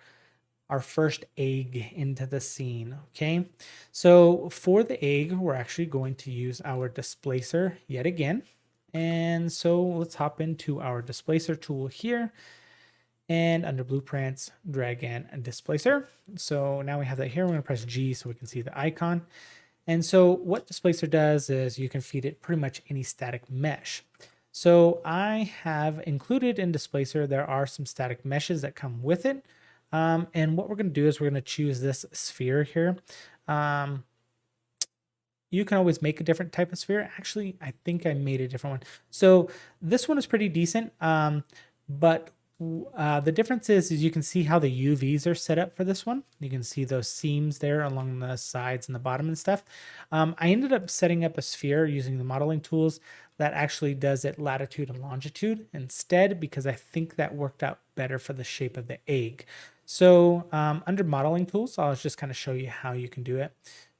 first egg into the scene. Okay, so for the egg, we're actually going to use our displacer yet again. And so let's hop into our displacer tool here, and under blueprints, drag in a displacer. So now we have that here. We're going to press G so we can see the icon. And so what displacer does is you can feed it pretty much any static mesh. So I have included in Displacer, there are some static meshes that come with it. And what we're going to do is we're going to choose this sphere here. You can always make a different type of sphere. Actually, I think I made a different one. So this one is pretty decent, but the difference is you can see how the UVs are set up for this one. You can see those seams there along the sides and the bottom and stuff. I ended up setting up a sphere using the modeling tools that actually does it latitude and longitude instead, because I think that worked out better for the shape of the egg. So under modeling tools, I'll just kind of show you how you can do it.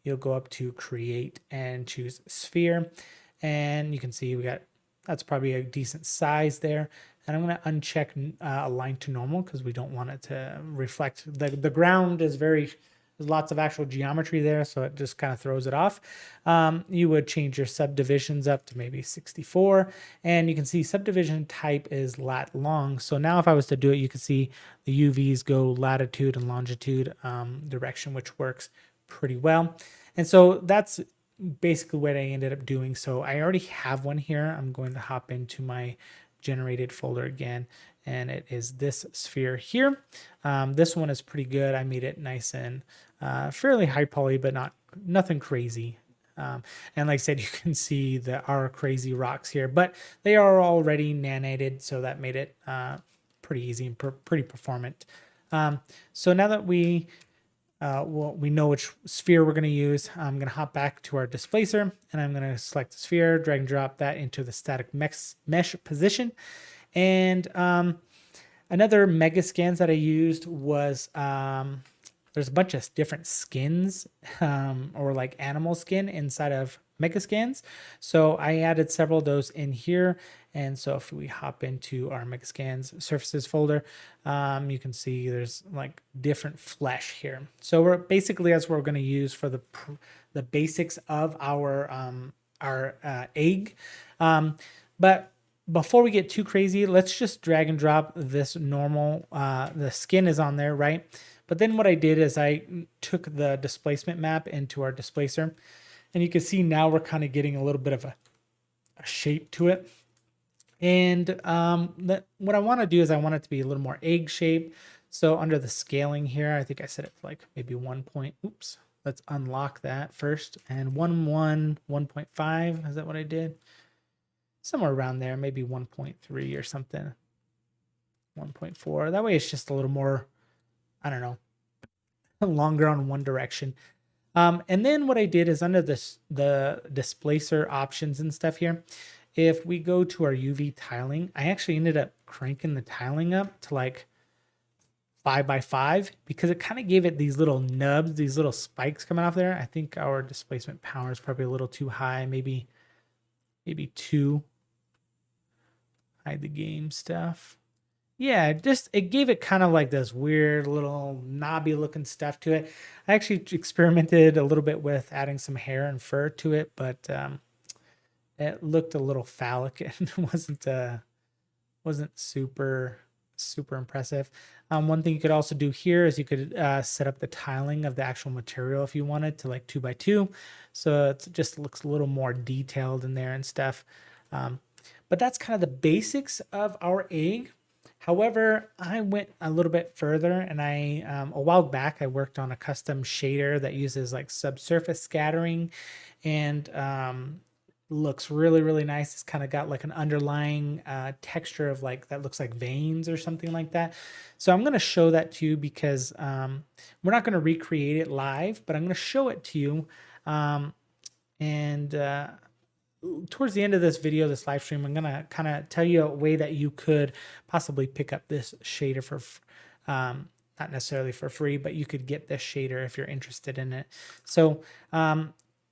You'll go up to create and choose sphere, and you can see that's probably a decent size there. And I'm going to uncheck align to normal because we don't want it to reflect. The ground is there's lots of actual geometry there, so it just kind of throws it off. You would change your subdivisions up to maybe 64, and you can see subdivision type is lat long. So now if I was to do it, you can see the UVs go latitude and longitude direction, which works pretty well. And so that's basically what I ended up doing. So I already have one here. I'm going to hop into my generated folder again, and it is this sphere here. This one is pretty good. I made it nice and fairly high poly, but nothing crazy. And like I said, you can see our crazy rocks here, but they are already nanited, so that made it pretty easy and pretty performant. So now that we know which sphere we're going to use, I'm going to hop back to our displacer, and I'm going to select the sphere, drag and drop that into the static mesh position. And another Megascans that I used was there's a bunch of different skins or like animal skin inside of Megascans. So I added several of those in here. And so if we hop into our Megascans surfaces folder, you can see there's like different flesh here. So that's what we're going to use for the basics of our egg. But before we get too crazy, let's just drag and drop this normal. The skin is on there, right? But then what I did is I took the displacement map into our displacer, and you can see now we're kind of getting a little bit of a shape to it. And what I want to do is I want it to be a little more egg shape. So under the scaling here, I think I set it to like maybe 1 point. Oops, let's unlock that first. And 1.5, is that what I did? Somewhere around there, maybe 1.3 or something. 1.4. That way it's just a little more, I don't know, longer on one direction. And then what I did is under the displacer options and stuff here, if we go to our UV tiling, I actually ended up cranking the tiling up to like 5x5 because it kind of gave it these little nubs, these little spikes coming off there. I think our displacement power is probably a little too high, maybe 2. Hide the game stuff. Yeah, it gave it kind of like this weird little knobby looking stuff to it. I actually experimented a little bit with adding some hair and fur to it, but it looked a little phallic and wasn't super impressive. One thing you could also do here is you could set up the tiling of the actual material if you wanted to like 2x2, so it just looks a little more detailed in there and stuff. But that's kind of the basics of our egg. However, I went a little bit further, and a while back I worked on a custom shader that uses like subsurface scattering, and looks really nice. It's kind of got like an underlying texture of like that looks like veins or something like that. So I'm going to show that to you because we're not going to recreate it live, but I'm going to show it to you. Towards the end of this video, this live stream, I'm going to kind of tell you a way that you could possibly pick up this shader for, not necessarily for free, but you could get this shader if you're interested in it. So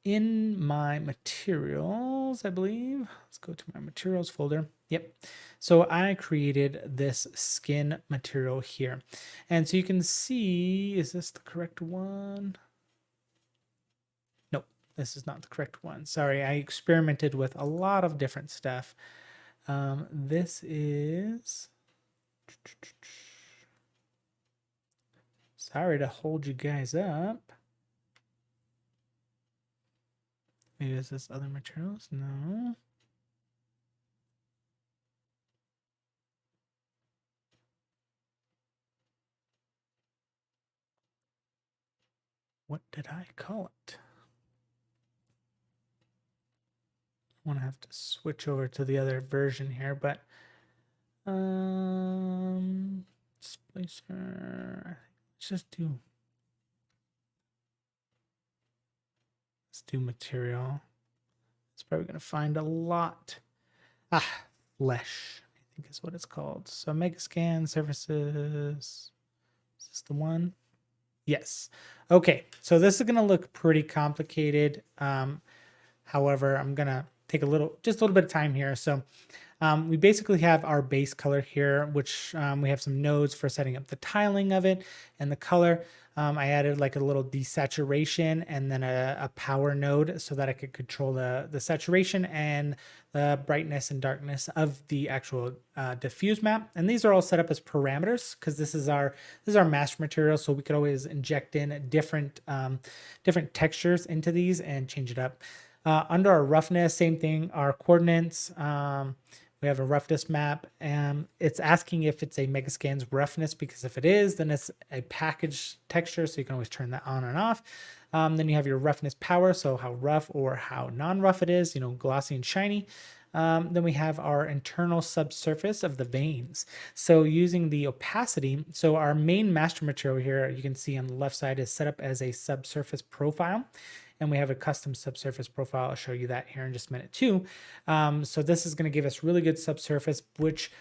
in my materials, I believe, let's go to my materials folder. Yep. So I created this skin material here. And so you can see, is this the correct one? This is not the correct one. Sorry, I experimented with a lot of different stuff. This is... Sorry to hold you guys up. Maybe is this other materials? No. What did I call it? I want to have to switch over to the other version here, but displacer. Let's do material. It's probably gonna find a lot. Flesh, I think is what it's called. So Megascan surfaces. Is this the one? Yes. Okay, so this is gonna look pretty complicated. However, I'm gonna take just a little bit of time here. So we basically have our base color here, which we have some nodes for setting up the tiling of it and the color. I added like a little desaturation and then a power node so that I could control the saturation and the brightness and darkness of the actual diffuse map. And these are all set up as parameters because this is our master material, so we could always inject in different textures into these and change it up. Under our roughness, same thing, our coordinates. We have a roughness map, and it's asking if it's a Megascans roughness, because if it is, then it's a package texture, so you can always turn that on and off. Then you have your roughness power, so how rough or how non-rough it is, glossy and shiny. Then we have our internal subsurface of the veins. So using the opacity, so our main master material here, you can see on the left side, is set up as a subsurface profile. And we have a custom subsurface profile. I'll show you that here in just a minute too. So this is going to give us really good subsurface, which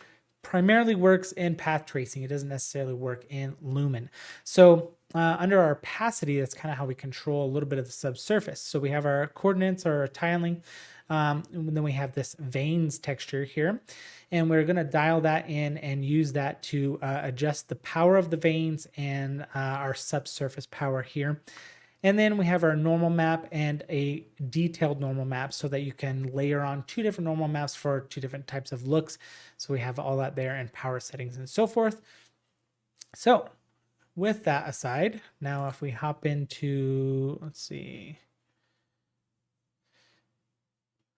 primarily works in path tracing. It doesn't necessarily work in Lumen. So under our opacity, that's kind of how we control a little bit of the subsurface. So we have our coordinates or our tiling. And then we have this veins texture here. And we're going to dial that in and use that to adjust the power of the veins and our subsurface power here. And then we have our normal map and a detailed normal map so that you can layer on two different normal maps for two different types of looks. So we have all that there and power settings and so forth. So with that aside, now if we hop into, let's see,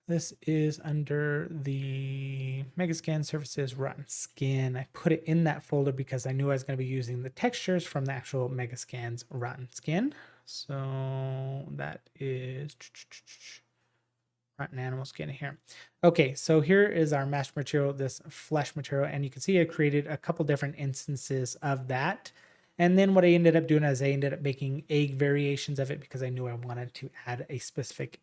this is under the Megascan Surfaces Rotten Skin. I put it in that folder because I knew I was going to be using the textures from the actual Megascans Rotten Skin. So that is rotten animal skin here. Okay, so here is our master material, this flesh material, and you can see I created a couple different instances of that. And then what I ended up doing is I ended up making egg variations of it because I knew I wanted to add a specific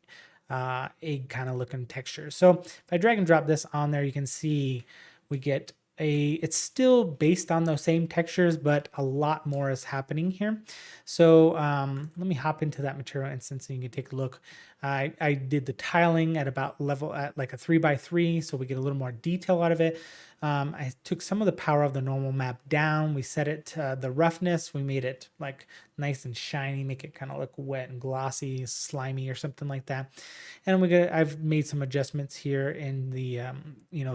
egg kind of looking texture. So if I drag and drop this on there, you can see we get it's still based on those same textures, but a lot more is happening here. So let me hop into that material instance and you can take a look. I did the tiling at about level at like a 3x3, so we get a little more detail out of it. I took some of the power of the normal map down. We set it to the roughness. We made it like nice and shiny, make it kind of look wet and glossy, slimy or something like that. And I've made some adjustments here in the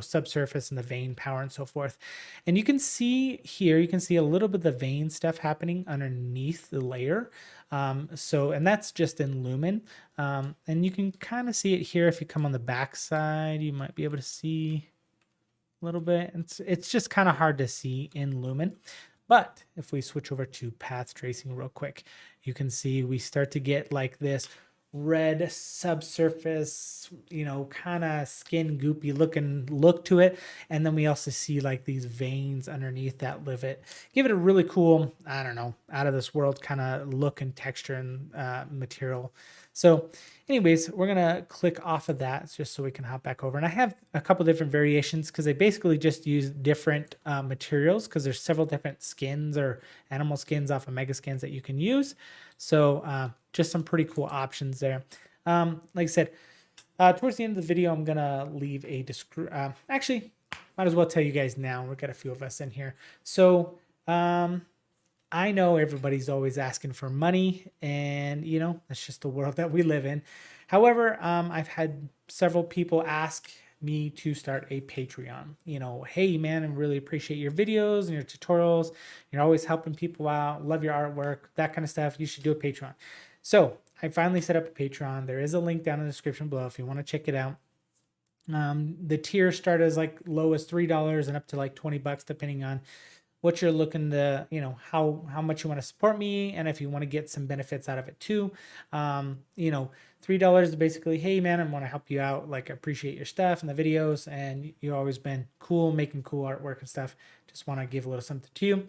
subsurface and the vein power and so forth. And you can see here, you can see a little bit of the vein stuff happening underneath the layer. And that's just in Lumen. And you can kind of see it here. If you come on the back side, you might be able to see a little bit. It's just kind of hard to see in Lumen. But if we switch over to path tracing real quick, you can see we start to get like this red subsurface, kind of skin goopy looking look to it. And then we also see like these veins underneath that give it a really cool, I don't know, out of this world kind of look and texture and material. So anyways, we're going to click off of that just so we can hop back over. And I have a couple different variations because I basically just use different materials because there's several different skins or animal skins off of Megascans that you can use. So just some pretty cool options there. Like I said, towards the end of the video, I'm going to leave a description. Actually, might as well tell you guys now. We've got a few of us in here. So I know everybody's always asking for money, and that's just the world that we live in. However, I've had several people ask me to start a Patreon. Hey man, I really appreciate your videos and your tutorials. You're always helping people out. Love your artwork, that kind of stuff. You should do a Patreon. So I finally set up a Patreon. There is a link down in the description below if you want to check it out. The tiers start as like low as $3 and up to like $20 depending on what you're looking to, how much you want to support me, and if you want to get some benefits out of it too. $3 is basically, hey man, I want to help you out. Like, I appreciate your stuff and the videos, and you've always been cool, making cool artwork and stuff. Just want to give a little something to you.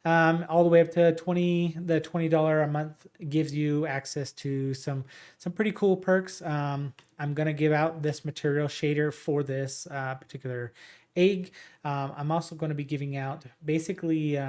All the way up to the $20 a month gives you access to some pretty cool perks. I'm gonna give out this material shader for this particular egg. I'm also going to be giving out basically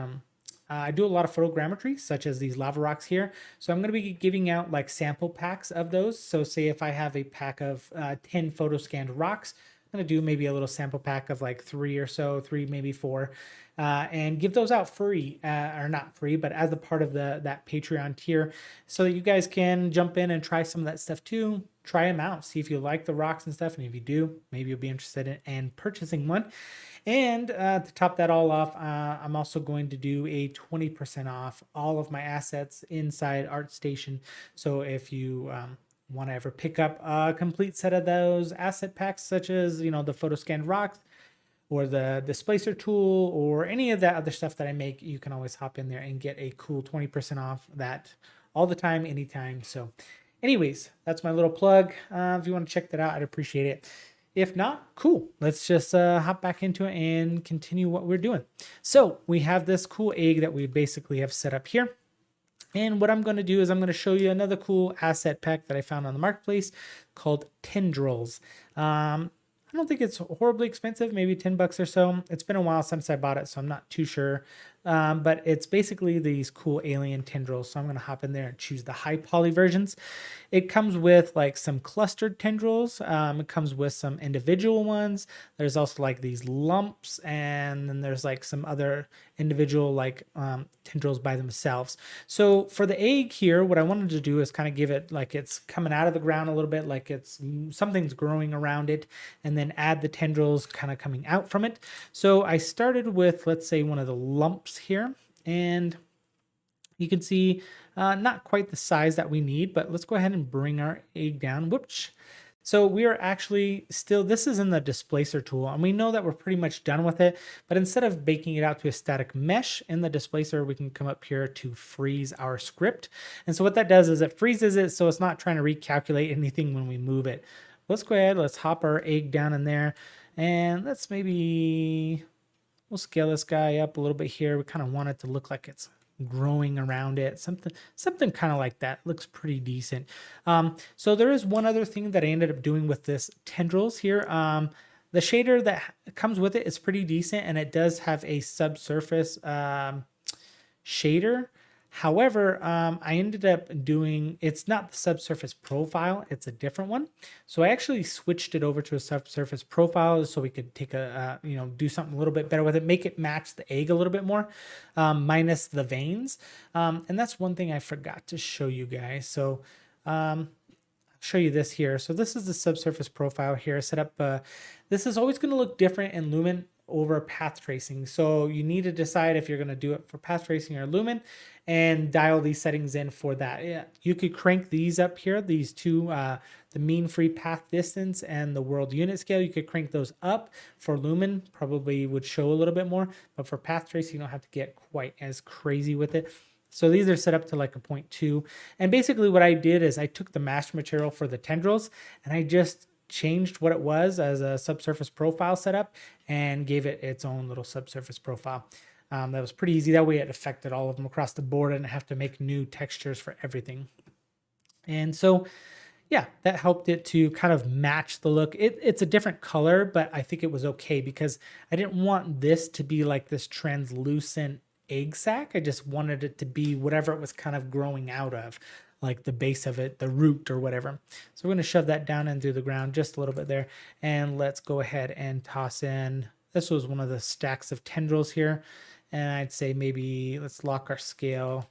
I do a lot of photogrammetry, such as these lava rocks here. So I'm going to be giving out like sample packs of those. So say if I have a pack of 10 photo scanned rocks, I'm going to do maybe a little sample pack of like 3 or so, 3, maybe 4, and give those out free, or not free, but as a part of that Patreon tier, so that you guys can jump in and try some of that stuff too. Try them out, see if you like the rocks and stuff, and if you do, maybe you'll be interested in purchasing one. And to top that all off, I'm also going to do a 20% off all of my assets inside ArtStation. So if you want to ever pick up a complete set of those asset packs, such as the photo scanned rocks or the displacer tool or any of that other stuff that I make, you can always hop in there and get a cool 20% off that all the time, anytime. So anyways, that's my little plug. If you want to check that out, I'd appreciate it. If not, cool. Let's just hop back into it and continue what we're doing. So we have this cool egg that we basically have set up here. And what I'm going to do is I'm going to show you another cool asset pack that I found on the marketplace called Tendrils. I don't think it's horribly expensive, maybe 10 bucks or so. It's been a while since I bought it, so I'm not too sure. But it's basically these cool alien tendrils. So I'm going to hop in there and choose the high poly versions. It comes with like some clustered tendrils. It comes with some individual ones. There's also like these lumps, and then there's like some other individual like tendrils by themselves. So for the egg here, what I wanted to do is kind of give it like it's coming out of the ground a little bit, like it's something's growing around it, and then add the tendrils kind of coming out from it. So I started with, let's say, one of the lumps here, and you can see not quite the size that we need, but let's go ahead and bring our egg down. Whoops. So we are actually still, this is in the displacer tool, and we know that we're pretty much done with it, but instead of baking it out to a static mesh in the displacer, we can come up here to freeze our script. And so what that does is it freezes it so it's not trying to recalculate anything when we move it. Let's go ahead, let's hop our egg down in there, and let's maybe, we'll scale this guy up a little bit here. We kind of want it to look like it's growing around it, something kind of like that. Looks pretty decent. So there is one other thing that I ended up doing with this tendrils here. The shader that comes with it is pretty decent, and it does have a subsurface shader. However, I ended up doing, it's not the subsurface profile, it's a different one. So I actually switched it over to a subsurface profile so we could take do something a little bit better with it, make it match the egg a little bit more, minus the veins. And that's one thing I forgot to show you guys. So I'll show you this here. So this is the subsurface profile here set up. This is always going to look different in Lumen over path tracing. So you need to decide if you're going to do it for path tracing or Lumen and dial these settings in for that. Yeah, you could crank these up here, these two, the mean free path distance and the world unit scale. You could crank those up for Lumen, probably would show a little bit more, but for path tracing, you don't have to get quite as crazy with it. So these are set up to like a 0.2. And basically what I did is I took the master material for the tendrils and I just changed what it was as a subsurface profile setup and gave it its own little subsurface profile. That was pretty easy. That way it affected all of them across the board and I have to make new textures for everything. And so, yeah, that helped it to kind of match the look. It's a different color, but I think it was okay because I didn't want this to be like this translucent egg sac. I just wanted it to be whatever it was kind of growing out of, like the base of it, the root or whatever. So we're going to shove that down in through the ground just a little bit there. And let's go ahead and toss in, this was one of the stacks of tendrils here. And I'd say maybe let's lock our scale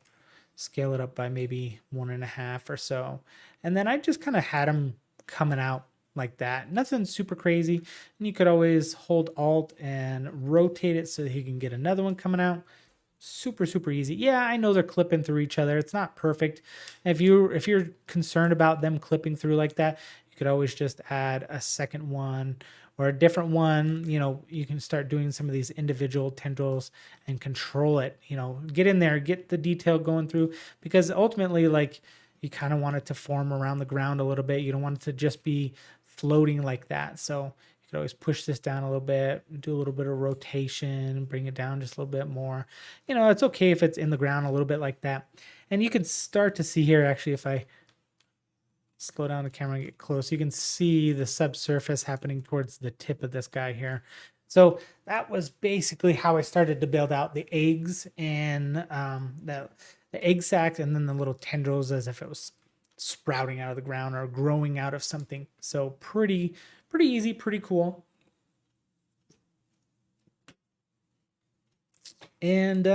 it up by maybe 1.5 or so. And then I just kind of had them coming out like that. Nothing super crazy. And you could always hold Alt and rotate it so that you can get another one coming out. Super, super easy. Yeah, I know they're clipping through each other. It's not perfect. If you're concerned about them clipping through like that, you could always just add a second one or a different one, you know, you can start doing some of these individual tendrils and control it, you know, get in there, get the detail going through, because ultimately, like, you kind of want it to form around the ground a little bit. You don't want it to just be floating like that. So you could always push this down a little bit, do a little bit of rotation, bring it down just a little bit more. You know, it's okay if it's in the ground a little bit like that. And you can start to see here, actually, if I slow down the camera and get close, you can see the subsurface happening towards the tip of this guy here. So that was basically how I started to build out the eggs and the egg sacs, and then the little tendrils as if it was sprouting out of the ground or growing out of something. So pretty easy, pretty cool. And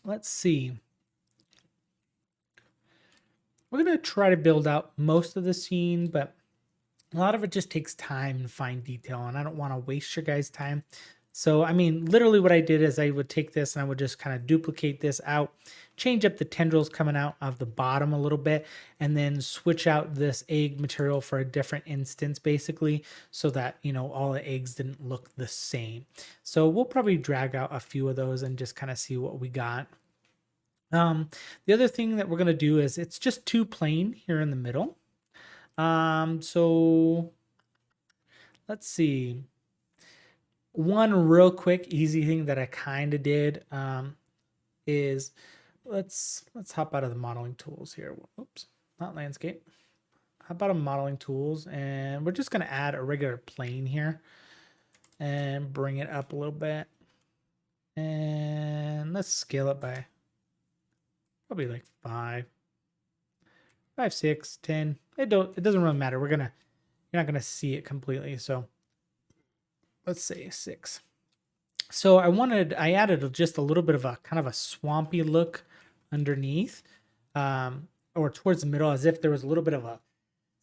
let's see. We're going to try to build out most of the scene, but a lot of it just takes time and fine detail, and I don't want to waste your guys' time. So, I mean, literally what I did is I would take this and I would just kind of duplicate this out, change up the tendrils coming out of the bottom a little bit, and then switch out this egg material for a different instance, basically, so that, you know, all the eggs didn't look the same. So we'll probably drag out a few of those and just kind of see what we got. The other thing that we're going to do is it's just two plain here in the middle. So let's see. One real quick, easy thing that I kind of did is let's hop out of the modeling tools here. Oops, not landscape. How about a modeling tools, and we're just going to add a regular plane here and bring it up a little bit. And let's scale it by probably like 5, 6, 10. It doesn't really matter. You're not gonna see it completely. So let's say 6. So I added just a little bit of a kind of a swampy look underneath, or towards the middle, as if there was a little bit of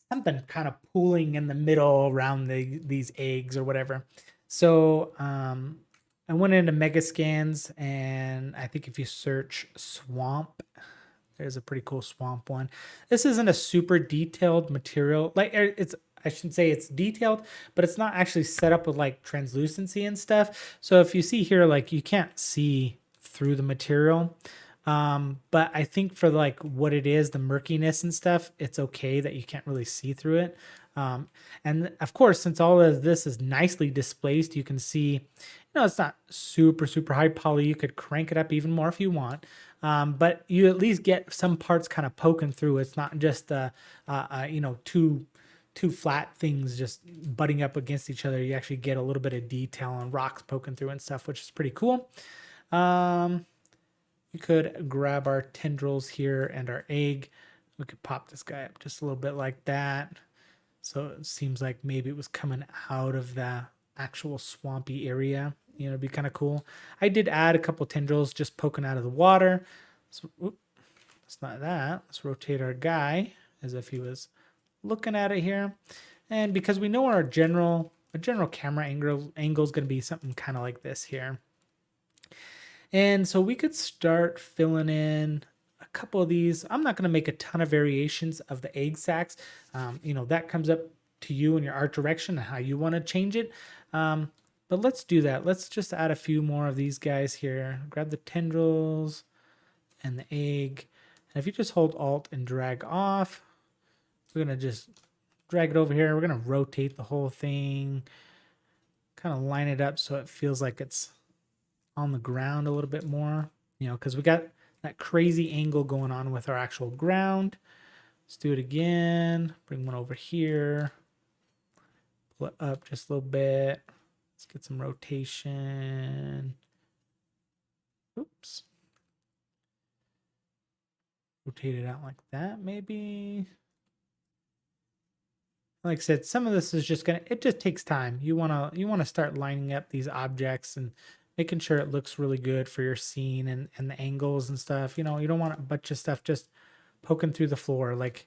something kind of pooling in the middle around these eggs or whatever. So I went into Megascans, and I think if you search swamp, there's a pretty cool swamp one. This isn't a super detailed material. Like, I shouldn't say it's detailed, but it's not actually set up with like translucency and stuff. So if you see here, like, you can't see through the material. But I think for like what it is, the murkiness and stuff, it's okay that you can't really see through it. And of course, since all of this is nicely displaced, you can see, it's not super high poly. You could crank it up even more if you want. But you at least get some parts kind of poking through. It's not just two flat things just butting up against each other. You actually get a little bit of detail and rocks poking through and stuff, which is pretty cool. You could grab our tendrils here and our egg. We could pop this guy up just a little bit like that. So it seems like maybe it was coming out of the actual swampy area. It'd be kind of cool. I did add a couple tendrils just poking out of the water. So, that's not that. Let's rotate our guy as if he was looking at it here. And because we know our general camera angle is going to be something kind of like this here. And so we could start filling in a couple of these. I'm not going to make a ton of variations of the egg sacs. That comes up to you and your art direction and how you want to change it. But let's do that. Let's just add a few more of these guys here. Grab the tendrils and the egg. And if you just hold Alt and drag off, we're going to just drag it over here. We're going to rotate the whole thing, kind of line it up so it feels like it's on the ground a little bit more, because we got that crazy angle going on with our actual ground. Let's do it again. Bring one over here. Pull it up just a little bit. Let's get some rotation. Oops. Rotate it out like that, maybe. Like I said, some of this is it just takes time. You wanna start lining up these objects and making sure it looks really good for your scene and the angles and stuff. You don't want a bunch of stuff just poking through the floor. Like,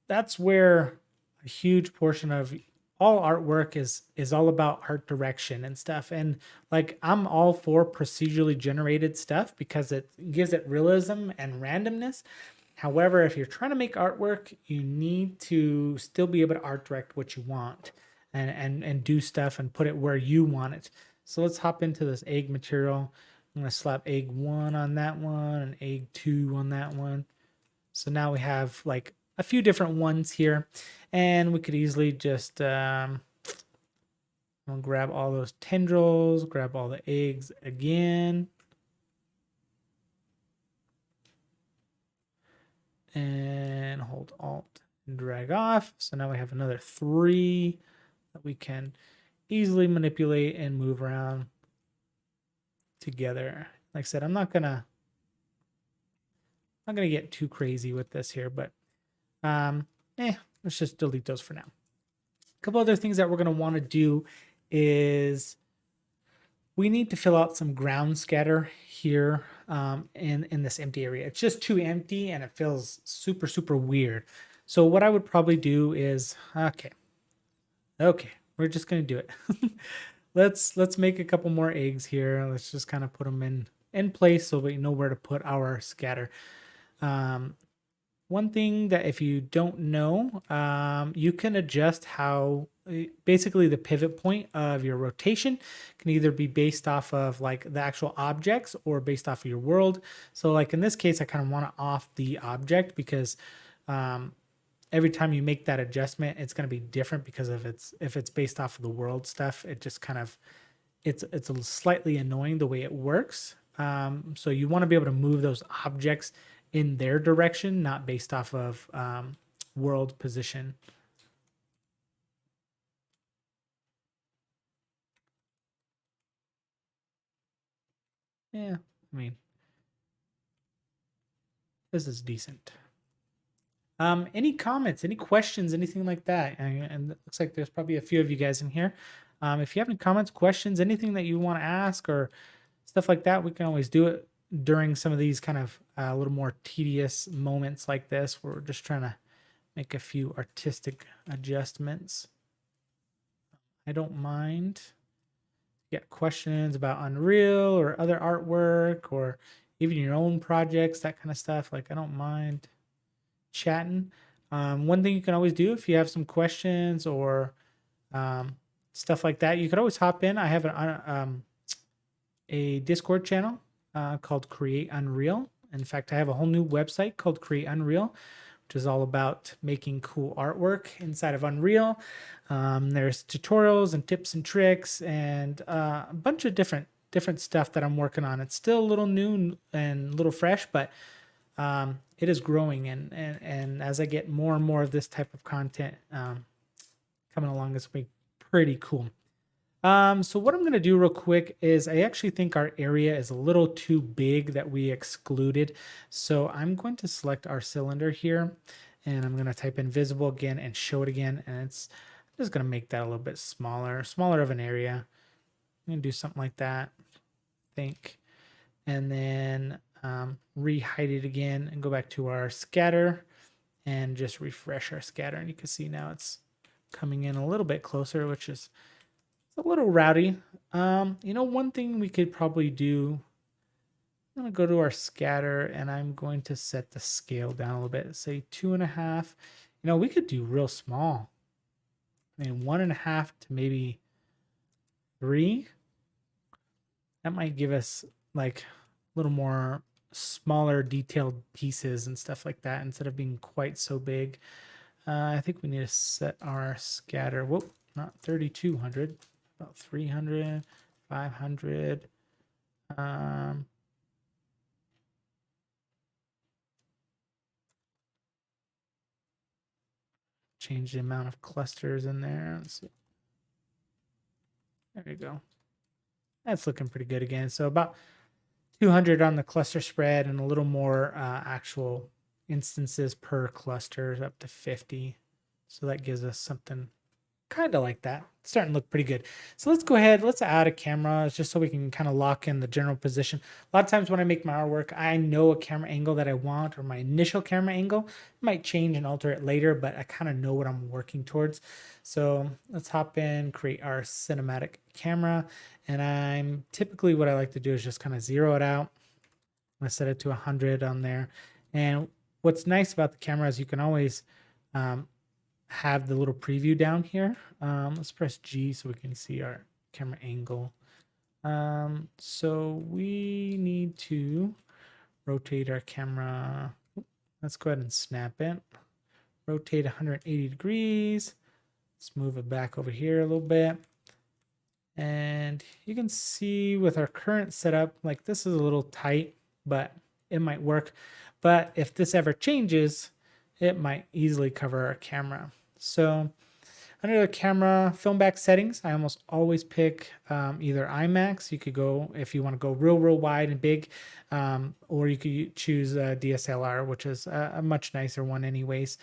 that's where a huge portion of all artwork is all about art direction and stuff. And like, I'm all for procedurally generated stuff because it gives it realism and randomness. However, if you're trying to make artwork, you need to still be able to art direct what you want. and do stuff and put it where you want it. So let's hop into this egg material. I'm going to slap egg 1 on that one and egg 2 on that one. So now we have like a few different ones here, and we could easily just I'll grab all those tendrils, grab all the eggs again, and hold Alt and drag off. So now we have another 3 that we can easily manipulate and move around together. Like I said, I'm not gonna get too crazy with this here, but let's just delete those for now. A couple other things that we're gonna want to do is we need to fill out some ground scatter here in this empty area. It's just too empty and it feels super, super weird. So what I would probably do is, okay, we're just gonna do it. Let's make a couple more eggs here. Let's just kind of put them in place so we know where to put our scatter. One thing that if you don't know, you can adjust how basically the pivot point of your rotation can either be based off of like the actual objects or based off of your world. So like in this case, I kind of want to off the object because every time you make that adjustment, it's going to be different because of if it's based off of the world stuff, it just kind of, it's a slightly annoying the way it works. So you want to be able to move those objects in their direction, not based off of world position. Yeah, I mean, this is decent. Any comments, any questions, anything like that? And it looks like there's probably a few of you guys in here. If you have any comments, questions, anything that you want to ask or stuff like that, we can always do it during some of these kind of a little more tedious moments like this, where we're just trying to make a few artistic adjustments. I don't mind. Get questions about Unreal or other artwork or even your own projects, that kind of stuff. Like, I don't mind chatting. One thing you can always do if you have some questions or stuff like that, you could always hop in. I have a Discord channel called Create Unreal. In fact, I have a whole new website called Create Unreal, which is all about making cool artwork inside of Unreal. There's tutorials and tips and tricks and a bunch of different stuff that I'm working on. It's still a little new and a little fresh, but it is growing, and as I get more and more of this type of content coming along, it's going to be pretty cool. So what I'm going to do real quick is I actually think our area is a little too big that we excluded. So I'm going to select our cylinder here, and I'm going to type in visible again and show it again. And it's just going to make that a little bit smaller of an area. I'm going to do something like that, I think. And then re-height it again and go back to our scatter and just refresh our scatter. And you can see now it's coming in a little bit closer, which is a little rowdy. You know, one thing we could probably do, I'm going to go to our scatter and I'm going to set the scale down a little bit. Say 2.5. You know, we could do real small. I mean, 1.5 to maybe 3. That might give us like a little more smaller detailed pieces and stuff like that instead of being quite so big. I think we need to set our scatter. Whoop, not 3200. About 300, 500. Change the amount of clusters in there. Let's see. There we go. That's looking pretty good again. So about 200 on the cluster spread and a little more actual instances per cluster, up to 50. So that gives us something kind of like that. It's starting to look pretty good. So let's go ahead, let's add a camera just so we can kind of lock in the general position. A lot of times when I make my artwork, I know a camera angle that I want, or my initial camera angle. I might change and alter it later, but I kind of know what I'm working towards. So let's hop in, create our cinematic camera. And I'm typically, what I like to do is just kind of zero it out. I'm going to set it to 100 on there. And what's nice about the camera is you can always have the little preview down here. Let's press G so we can see our camera angle. So we need to rotate our camera. Let's go ahead and snap it. Rotate 180 degrees. Let's move it back over here a little bit. And you can see with our current setup, like this is a little tight, but it might work. But if this ever changes, it might easily cover our camera. So under the camera film back settings, I almost always pick either IMAX. You could go, if you want to go real wide and big, or you could choose DSLR, which is a much nicer one anyways.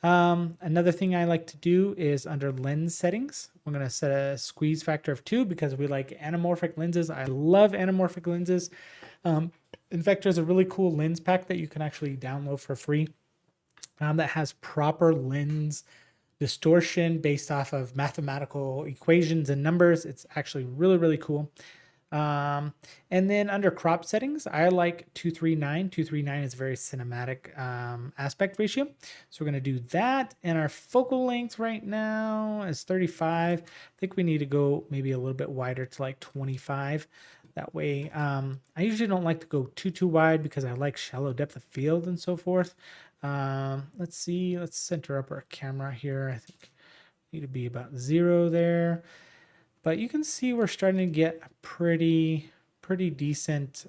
Another thing I like to do is under lens settings, I'm going to set a squeeze factor of 2 because we like anamorphic lenses. I love anamorphic lenses. In fact, there's a really cool lens pack that you can actually download for free that has proper lens distortion based off of mathematical equations and numbers. It's actually really cool. And then under crop settings, I like 239. 239 is a very cinematic aspect ratio. So we're going to do that. And our focal length right now is 35. I think we need to go maybe a little bit wider to like 25. That way, I usually don't like to go too wide because I like shallow depth of field and so forth. Let's see, let's center up our camera here. I think we need to be about 0 there. But you can see we're starting to get a pretty decent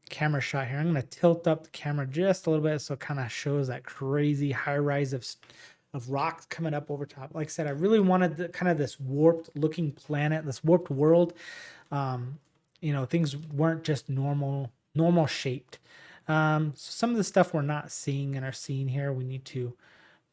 camera shot here. I'm going to tilt up the camera just a little bit so it kind of shows that crazy high rise of rocks coming up over top. Like I said, I really wanted kind of this warped looking planet, this warped world. You know, things weren't just normal shaped. So some of the stuff we're not seeing in our scene here, we need to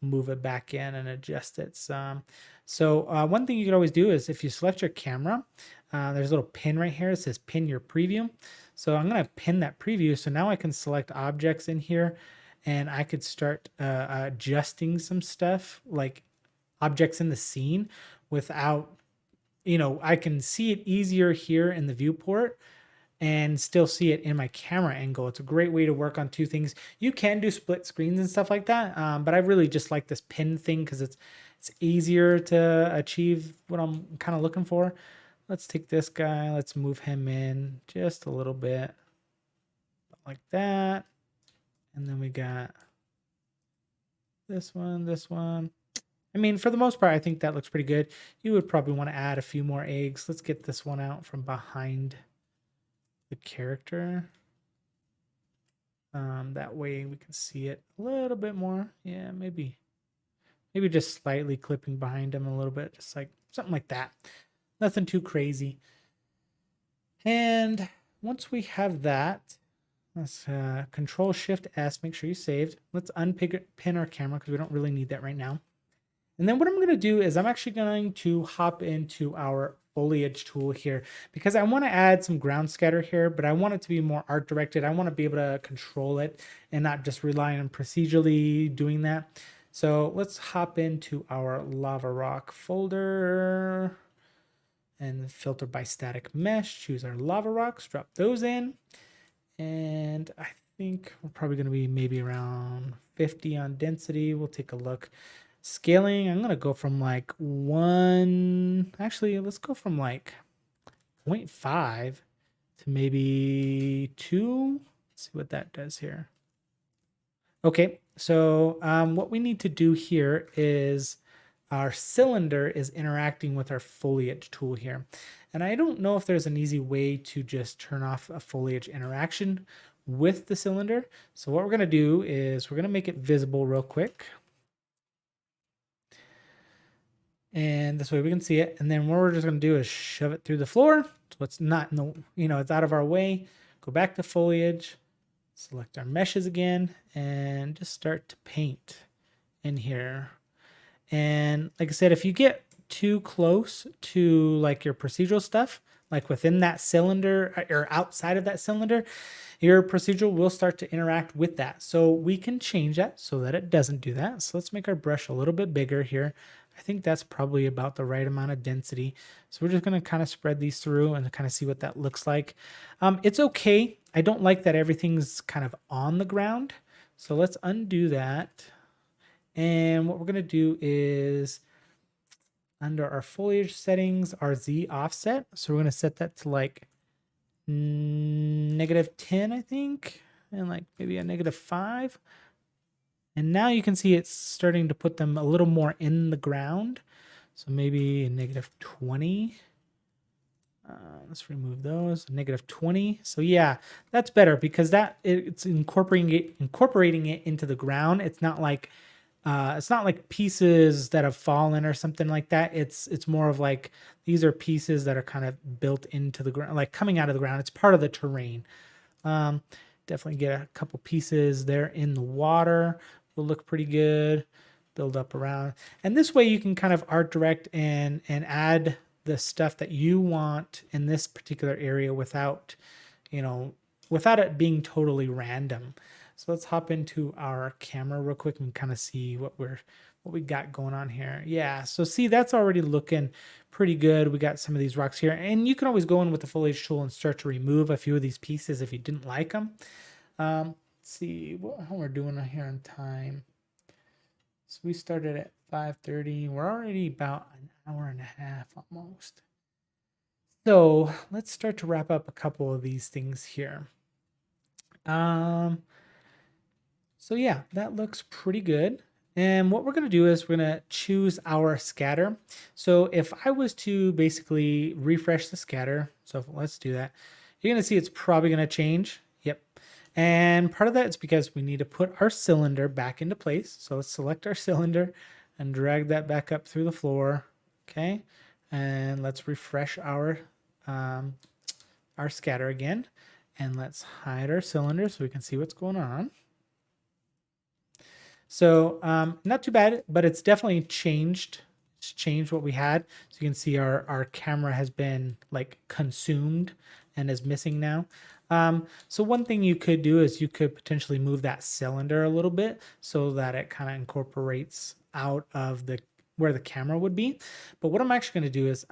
move it back in and adjust it some. So one thing you could always do is if you select your camera, there's a little pin right here. It says pin your preview. So I'm going to pin that preview. So now I can select objects in here and I could start adjusting some stuff like objects in the scene without, you know, I can see it easier here in the viewport and still see it in my camera angle. It's a great way to work on 2 things. You can do split screens and stuff like that, but I really just like this pin thing because it's easier to achieve what I'm kind of looking for. Let's take this guy. Let's move him in just a little bit like that. And then we got this one. I mean, for the most part, I think that looks pretty good. You would probably want to add a few more eggs. Let's get this one out from behind the character. That way we can see it a little bit more. Yeah, maybe just slightly clipping behind him a little bit, just like something like that. Nothing too crazy. And once we have that, let's Control Shift S, make sure you saved. Let's unpin our camera because we don't really need that right now. And then what I'm going to do is I'm actually going to hop into our foliage tool here because I want to add some ground scatter here, but I want it to be more art directed. I want to be able to control it and not just rely on procedurally doing that. So let's hop into our lava rock folder and filter by static mesh, choose our lava rocks, drop those in. And I think we're probably going to be maybe around 50 on density. We'll take a look. Scaling, I'm going to go from like 1, actually, let's go from like 0.5 to maybe 2. Let's see what that does here. Okay, so what we need to do here is our cylinder is interacting with our foliage tool here. And I don't know if there's an easy way to just turn off a foliage interaction with the cylinder. So what we're going to do is we're going to make it visible real quick. And this way we can see it. And then what we're just going to do is shove it through the floor. So it's not in the, you know, it's out of our way. Go back to foliage, select our meshes again, and just start to paint in here. And like I said, if you get too close to like your procedural stuff, like within that cylinder or outside of that cylinder, your procedural will start to interact with that. So we can change that so that it doesn't do that. So let's make our brush a little bit bigger here. I think that's probably about the right amount of density. So we're just going to kind of spread these through and kind of see what that looks like. It's okay. I don't like that everything's kind of on the ground. So let's undo that. And what we're going to do is under our foliage settings, our Z offset. So we're going to set that to like -10, I think, and like maybe a -5. And now you can see it's starting to put them a little more in the ground. So maybe a -20. Let's remove those. -20. So yeah, that's better because it's incorporating it into the ground. It's not like pieces that have fallen or something like that. It's more of like these are pieces that are kind of built into the ground, like coming out of the ground. It's part of the terrain. Definitely get a couple pieces there in the water. Will look pretty good. Build up around, and this way you can kind of art direct and add the stuff that you want in this particular area without it being totally random. So let's hop into our camera real quick and kind of see what we got going on here. Yeah, so see, that's already looking pretty good. We got some of these rocks here, and you can always go in with the foliage tool and start to remove a few of these pieces if you didn't like them. Let's see how we're doing here on time. So we started at 5:30. We're already about an hour and a half almost. So let's start to wrap up a couple of these things here. So yeah, that looks pretty good. And what we're going to do is we're going to choose our scatter. So if I was to basically refresh the scatter, so let's do that. You're going to see it's probably going to change. Yep. And part of that is because we need to put our cylinder back into place. So let's select our cylinder and drag that back up through the floor. Okay. And let's refresh our scatter again. And let's hide our cylinder so we can see what's going on. So not too bad, but it's definitely changed. It's changed what we had. So you can see our camera has been like consumed and is missing now. So one thing you could do is you could potentially move that cylinder a little bit so that it kind of incorporates out of where the camera would be. But what I'm actually going to do is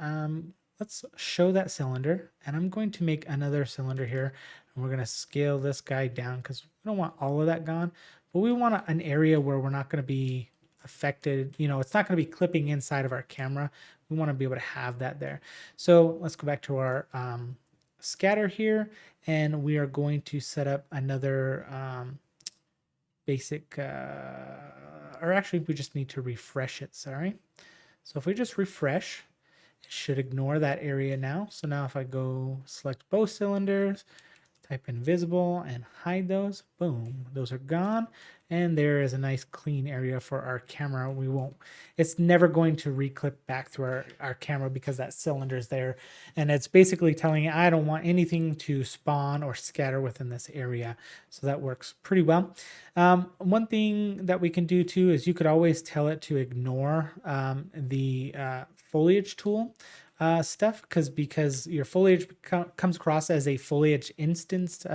let's show that cylinder, and I'm going to make another cylinder here, and we're going to scale this guy down because we don't want all of that gone, but we want an area where we're not going to be affected. It's not going to be clipping inside of our camera. We want to be able to have that there. So let's go back to our scatter here, and we are going to set up another basic, or actually we just need to refresh it, sorry. So if we just refresh, it should ignore that area now. So now if I go select both cylinders, type in visible and hide those, boom, those are gone. And there is a nice clean area for our camera. It's never going to reclip back through our camera because that cylinder is there. And it's basically telling you, I don't want anything to spawn or scatter within this area. So that works pretty well. One thing that we can do too is you could always tell it to ignore the foliage tool stuff because your foliage comes across as a foliage instance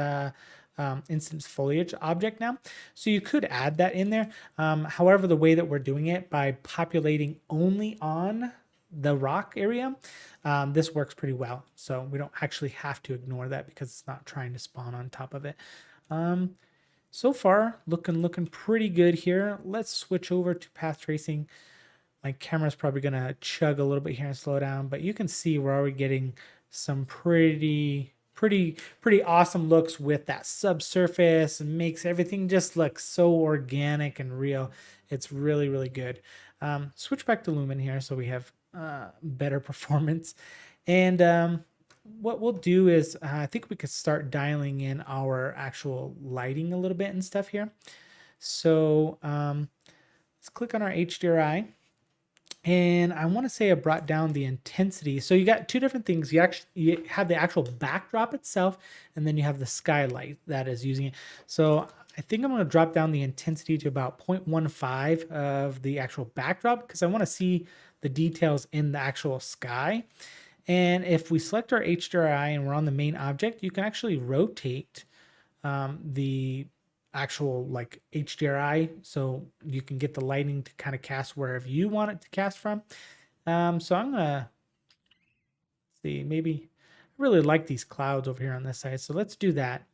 foliage object now. So you could add that in there. However, the way that we're doing it by populating only on the rock area, this works pretty well. So we don't actually have to ignore that because it's not trying to spawn on top of it. So far, looking pretty good here. Let's switch over to path tracing. My camera's probably going to chug a little bit here and slow down, but you can see we're already getting some pretty awesome looks with that subsurface, and makes everything just look so organic and real. It's really, really good. Switch back to Lumen here so we have better performance. And what we'll do is I think we could start dialing in our actual lighting a little bit and stuff here. So let's click on our HDRI. And I want to say I brought down the intensity. So you got two different things. You have the actual backdrop itself, and then you have the skylight that is using it. So I think I'm going to drop down the intensity to about 0.15 of the actual backdrop because I want to see the details in the actual sky. And if we select our HDRI and we're on the main object, you can actually rotate the actual like HDRI so you can get the lighting to kind of cast wherever you want it to cast from. So I'm gonna see, maybe I really like these clouds over here on this side, so let's do that.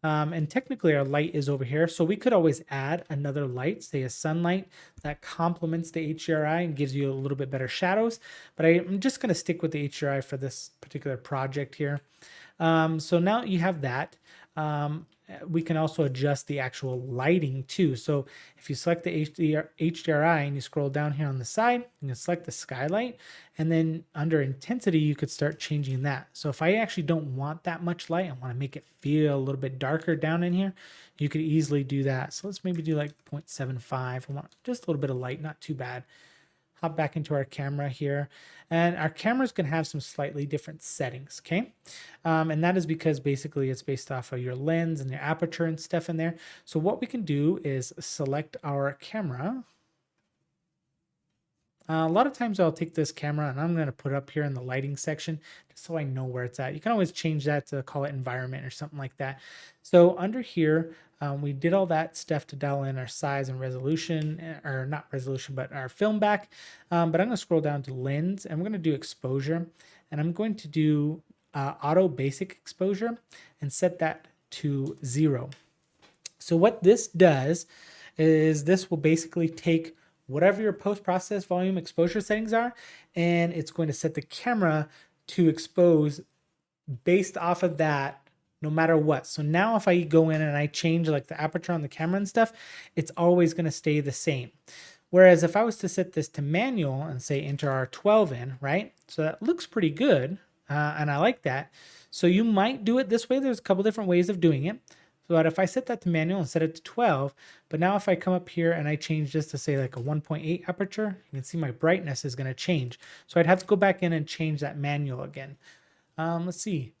And technically our light is over here. So we could always add another light, say a sunlight that complements the HDRI and gives you a little bit better shadows. But I'm just going to stick with the HDRI for this particular project here. So now you have that. We can also adjust the actual lighting too. So if you select the HDRI and you scroll down here on the side, you can select the skylight, and then under intensity, you could start changing that. So if I actually don't want that much light, I want to make it feel a little bit darker down in here, you could easily do that. So let's maybe do like 0.75. I want just a little bit of light, not too bad. Hop back into our camera here, and our camera is going to have some slightly different settings, okay? And that is because basically it's based off of your lens and your aperture and stuff in there. So what we can do is select our camera. A lot of times I'll take this camera and I'm going to put it up here in the lighting section just so I know where it's at. You can always change that to call it environment or something like that. So under here, we did all that stuff to dial in our size and resolution, or not resolution, but our film back. But I'm going to scroll down to lens, and we're going to do exposure, and I'm going to do auto basic exposure and set that to 0. So what this does is this will basically take whatever your post-process volume exposure settings are, and it's going to set the camera to expose based off of that no matter what. So now if I go in and I change like the aperture on the camera and stuff, it's always going to stay the same. Whereas if I was to set this to manual and say enter R12 in, right? So that looks pretty good, and I like that. So you might do it this way. There's a couple different ways of doing it. But if I set that to manual and set it to 12, but now if I come up here and I change this to say like a 1.8 aperture, you can see my brightness is going to change. So I'd have to go back in and change that manual again. Let's see.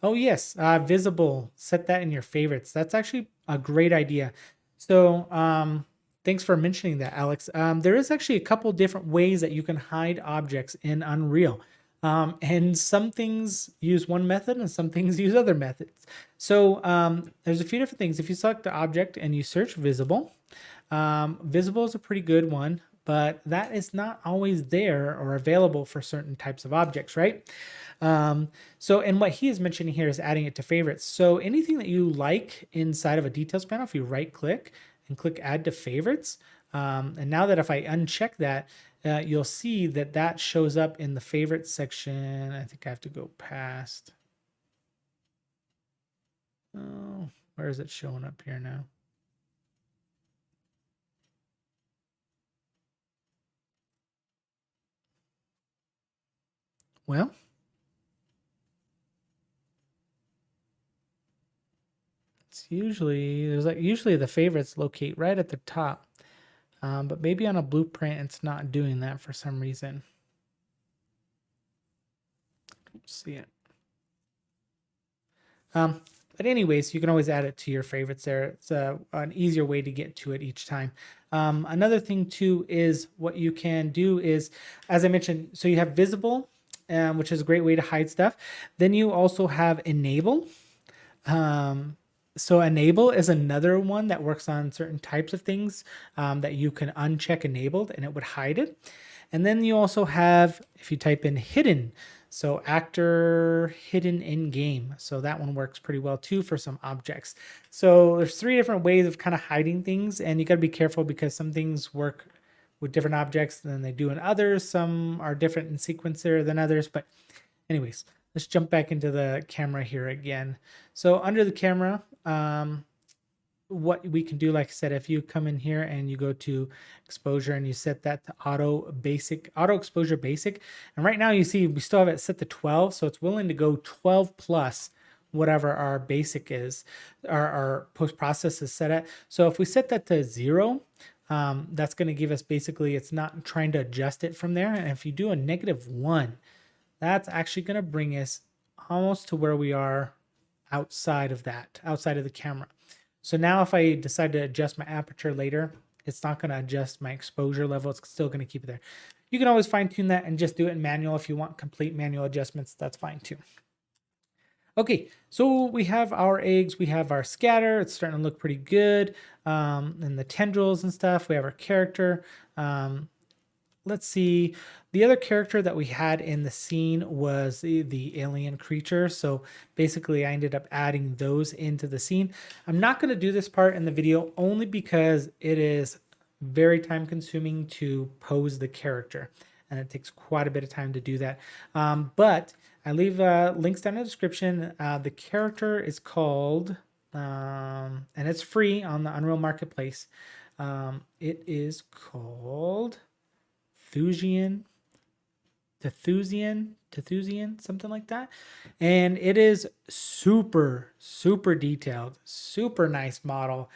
Oh yes, visible, set that in your favorites. That's actually a great idea. So thanks for mentioning that, Alex. There is actually a couple different ways that you can hide objects in Unreal. And some things use one method and some things use other methods. So there's a few different things. If you select the object and you search visible, visible is a pretty good one, but that is not always there or available for certain types of objects, right? And what he is mentioning here is adding it to favorites. So anything that you like inside of a details panel, if you right click and click add to favorites, and now that if I uncheck that, you'll see that that shows up in the favorites section. I think I have to go past. Oh, where is it showing up here now? Well, it's usually, usually the favorites locate right at the top. But maybe on a blueprint, it's not doing that for some reason. Let's see it. But anyways, you can always add it to your favorites there. It's an easier way to get to it each time. Another thing too is what you can do is, as I mentioned, so you have visible, which is a great way to hide stuff. Then you also have enable. So enable is another one that works on certain types of things that you can uncheck enabled and it would hide it. And then you also have, if you type in hidden, so actor hidden in game. So that one works pretty well too for some objects. So there's 3 different ways of kind of hiding things, and you got to be careful because some things work with different objects than they do in others. Some are different in sequencer than others, but anyways, let's jump back into the camera here again. So under the camera, what we can do, like I said, if you come in here and you go to exposure and you set that to auto exposure basic, and right now you see we still have it set to 12, so it's willing to go 12 plus whatever our basic is, our post process is set at. So if we set that to 0, that's going to give us basically, it's not trying to adjust it from there. And if you do a -1, that's actually going to bring us almost to where we are outside of that, outside of the camera. So now if I decide to adjust my aperture later, it's not going to adjust my exposure level. It's still going to keep it there. You can always fine tune that and just do it in manual. If you want complete manual adjustments, that's fine too. Okay, so we have our eggs, we have our scatter. It's starting to look pretty good. And the tendrils and stuff. We have our character. let's see. The other character that we had in the scene was the alien creature. So basically I ended up adding those into the scene. I'm not going to do this part in the video only because it is very time consuming to pose the character. And it takes quite a bit of time to do that. But I leave links down in the description. The character is called, and it's free on the Unreal Marketplace. It is called Tethusian, something like that. And it is super, super detailed, super nice model.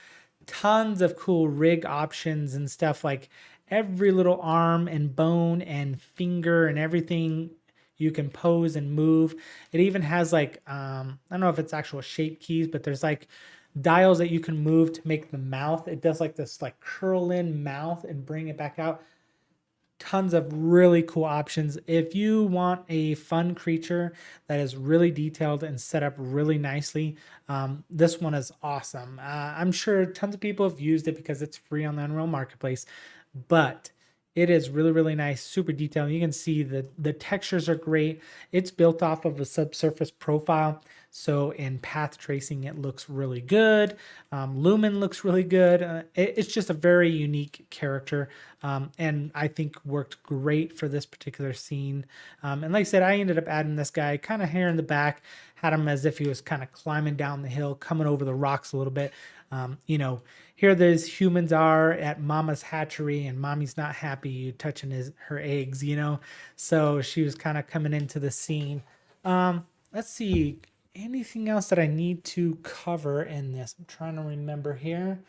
Tons of cool rig options and stuff, like every little arm and bone and finger and everything you can pose and move. It even has like, I don't know if it's actual shape keys, but there's like dials that you can move to make the mouth. It does like this like curl in mouth and bring it back out. Tons of really cool options. If you want a fun creature that is really detailed and set up really nicely, this one is awesome. I'm sure tons of people have used it because it's free on the Unreal Marketplace, but it is really, really nice, super detailed. You can see that the textures are great. It's built off of a subsurface profile. So in path tracing, it looks really good. Lumen looks really good. It's just a very unique character. And I think worked great for this particular scene. And like I said, I ended up adding this guy kind of here in the back, had him as if he was kind of climbing down the hill, coming over the rocks a little bit. You know, here those humans are at mama's hatchery and mommy's not happy you touching her eggs, you know? So she was kind of coming into the scene. Let's see, anything else that I need to cover in this? I'm trying to remember here.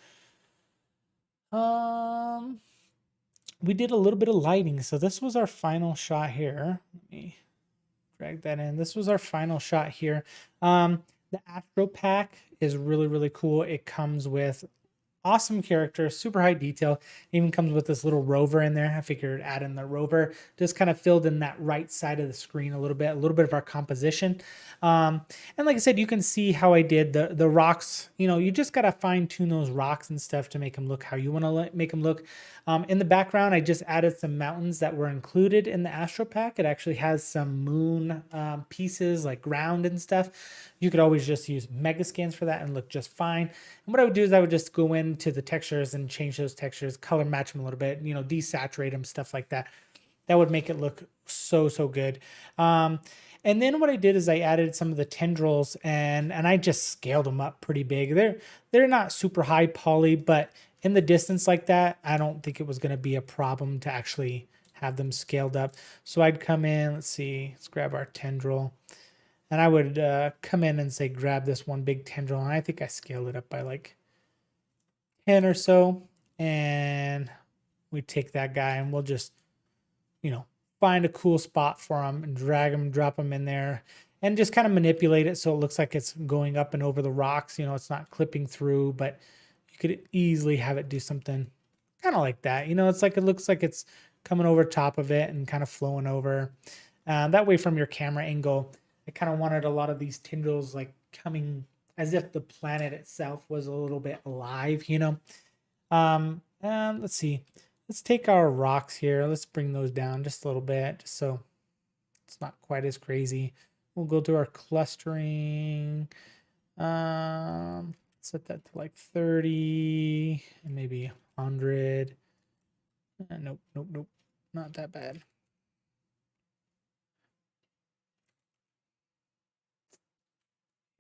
We did a little bit of lighting. So this was our final shot here. Let me drag that in. This was our final shot here. The Astro Pack is really, really cool. It comes with awesome character, super high detail. It even comes with this little rover in there. I figured add in the rover, just kind of filled in that right side of the screen a little bit of our composition. And like I said, you can see how I did the rocks. You know, you just got to fine tune those rocks and stuff to make them look how you want to make them look. In the background, I just added some mountains that were included in the Astro Pack. It actually has some moon pieces like ground and stuff. You could always just use Megascans for that and look just fine. And what I would do is I would just go into the textures and change those textures, color match them a little bit, you know, desaturate them, stuff like that. That would make it look so, so good. And then what I did is I added some of the tendrils and I just scaled them up pretty big. They're not super high poly, but in the distance like that, I don't think it was going to be a problem to actually have them scaled up. So I'd come in, let's grab our tendril. And I would come in and say, grab this one big tendril. And I think I scaled it up by like 10 or so. And we take that guy and we'll just, you know, find a cool spot for him and drag him, drop him in there and just kind of manipulate it so it looks like it's going up and over the rocks. You know, it's not clipping through, but you could easily have it do something kind of like that. You know, it's like it looks like it's coming over top of it and kind of flowing over. That way from your camera angle, I kind of wanted a lot of these tendrils like coming as if the planet itself was a little bit alive, you know. And let's see. Let's take our rocks here. Let's bring those down just a little bit, just so it's not quite as crazy. We'll go to our clustering. Set that to like 30 and maybe 100. Nope. Not that bad.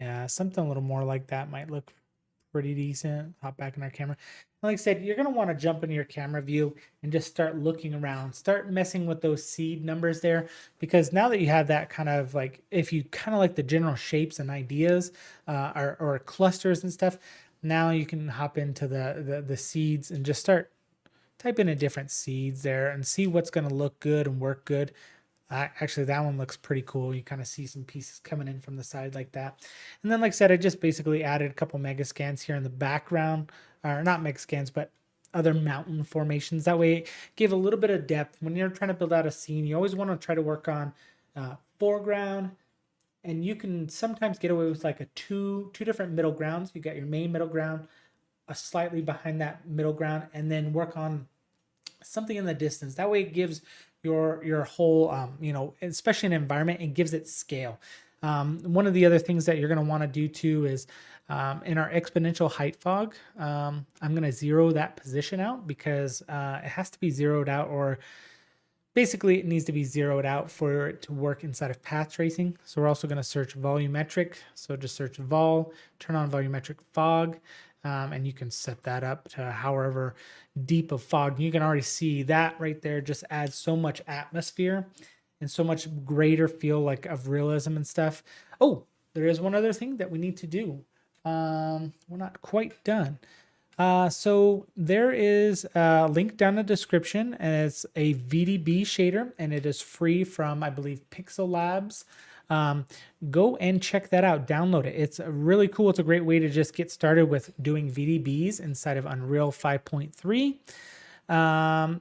Yeah, something a little more like that might look pretty decent. Hop back in our camera. Like I said, you're going to want to jump into your camera view and just start looking around. Start messing with those seed numbers there, because now that you have that kind of like, if you kind of like the general shapes and ideas or clusters and stuff, now you can hop into the seeds and just start typing in different seeds there and see what's going to look good and work good. Actually, that one looks pretty cool. You kind of see some pieces coming in from the side like that. And then, like I said, I just basically added a couple Megascans here in the background, or not Megascans, but other mountain formations. That way it gave a little bit of depth. When you're trying to build out a scene, you always want to try to work on foreground, and you can sometimes get away with like two different middle grounds. You got your main middle ground, a slightly behind that middle ground, and then work on something in the distance. That way it gives your whole, you know, especially an environment, it gives it scale. One of the other things that you're going to want to do too is in our exponential height fog, I'm going to zero that position out because it has to be zeroed out, or basically it needs to be zeroed out for it to work inside of path tracing. So we're also going to search volumetric. So just search vol, turn on volumetric fog, and you can set that up to however deep of fog. You can already see that right there just adds so much atmosphere and so much greater feel like of realism and stuff. Oh, there is one other thing that we need to do. We're not quite done. So there is a link down in the description, and it's a VDB shader, and it is free from, I believe, Pixel Labs. Go and check that out. Download it. It's really cool. It's a great way to just get started with doing VDBs inside of Unreal 5.3.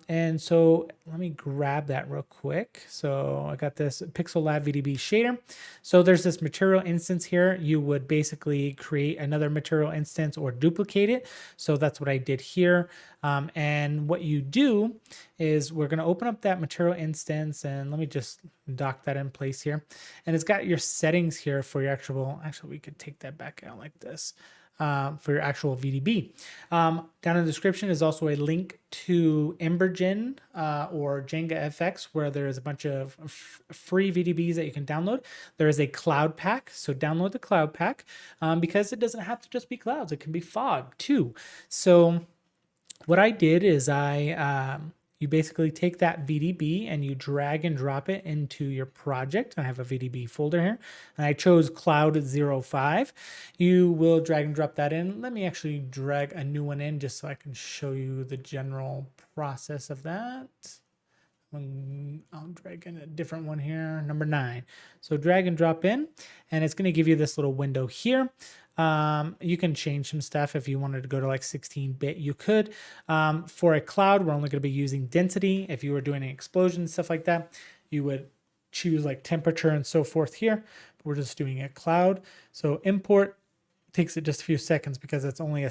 And so let me grab that real quick. So I got this Pixel Lab VDB shader. So there's this material instance here. You would basically create another material instance or duplicate it. So that's what I did here. And what you do is we're going to open up that material instance, and let me just dock that in place here. And it's got your settings here for your actually, we could take that back out like this. For your actual VDB. Down in the description is also a link to Embergen or Jenga FX, where there is a bunch of free VDBs that you can download. There is a cloud pack, so download the cloud pack because it doesn't have to just be clouds. It can be fog too. So what I did is you basically take that VDB and you drag and drop it into your project. I have a VDB folder here, and I chose Cloud 05. You will drag and drop that in. Let me actually drag a new one in just so I can show you the general process of that. I'll drag in a different one here, number 9. So drag and drop in, and it's going to give you this little window here. You can change some stuff. If you wanted to go to like 16-bit, you could. For a cloud, we're only going to be using density. If you were doing an explosion, stuff like that, you would choose like temperature and so forth here. But we're just doing a cloud. So import takes it just a few seconds because it's only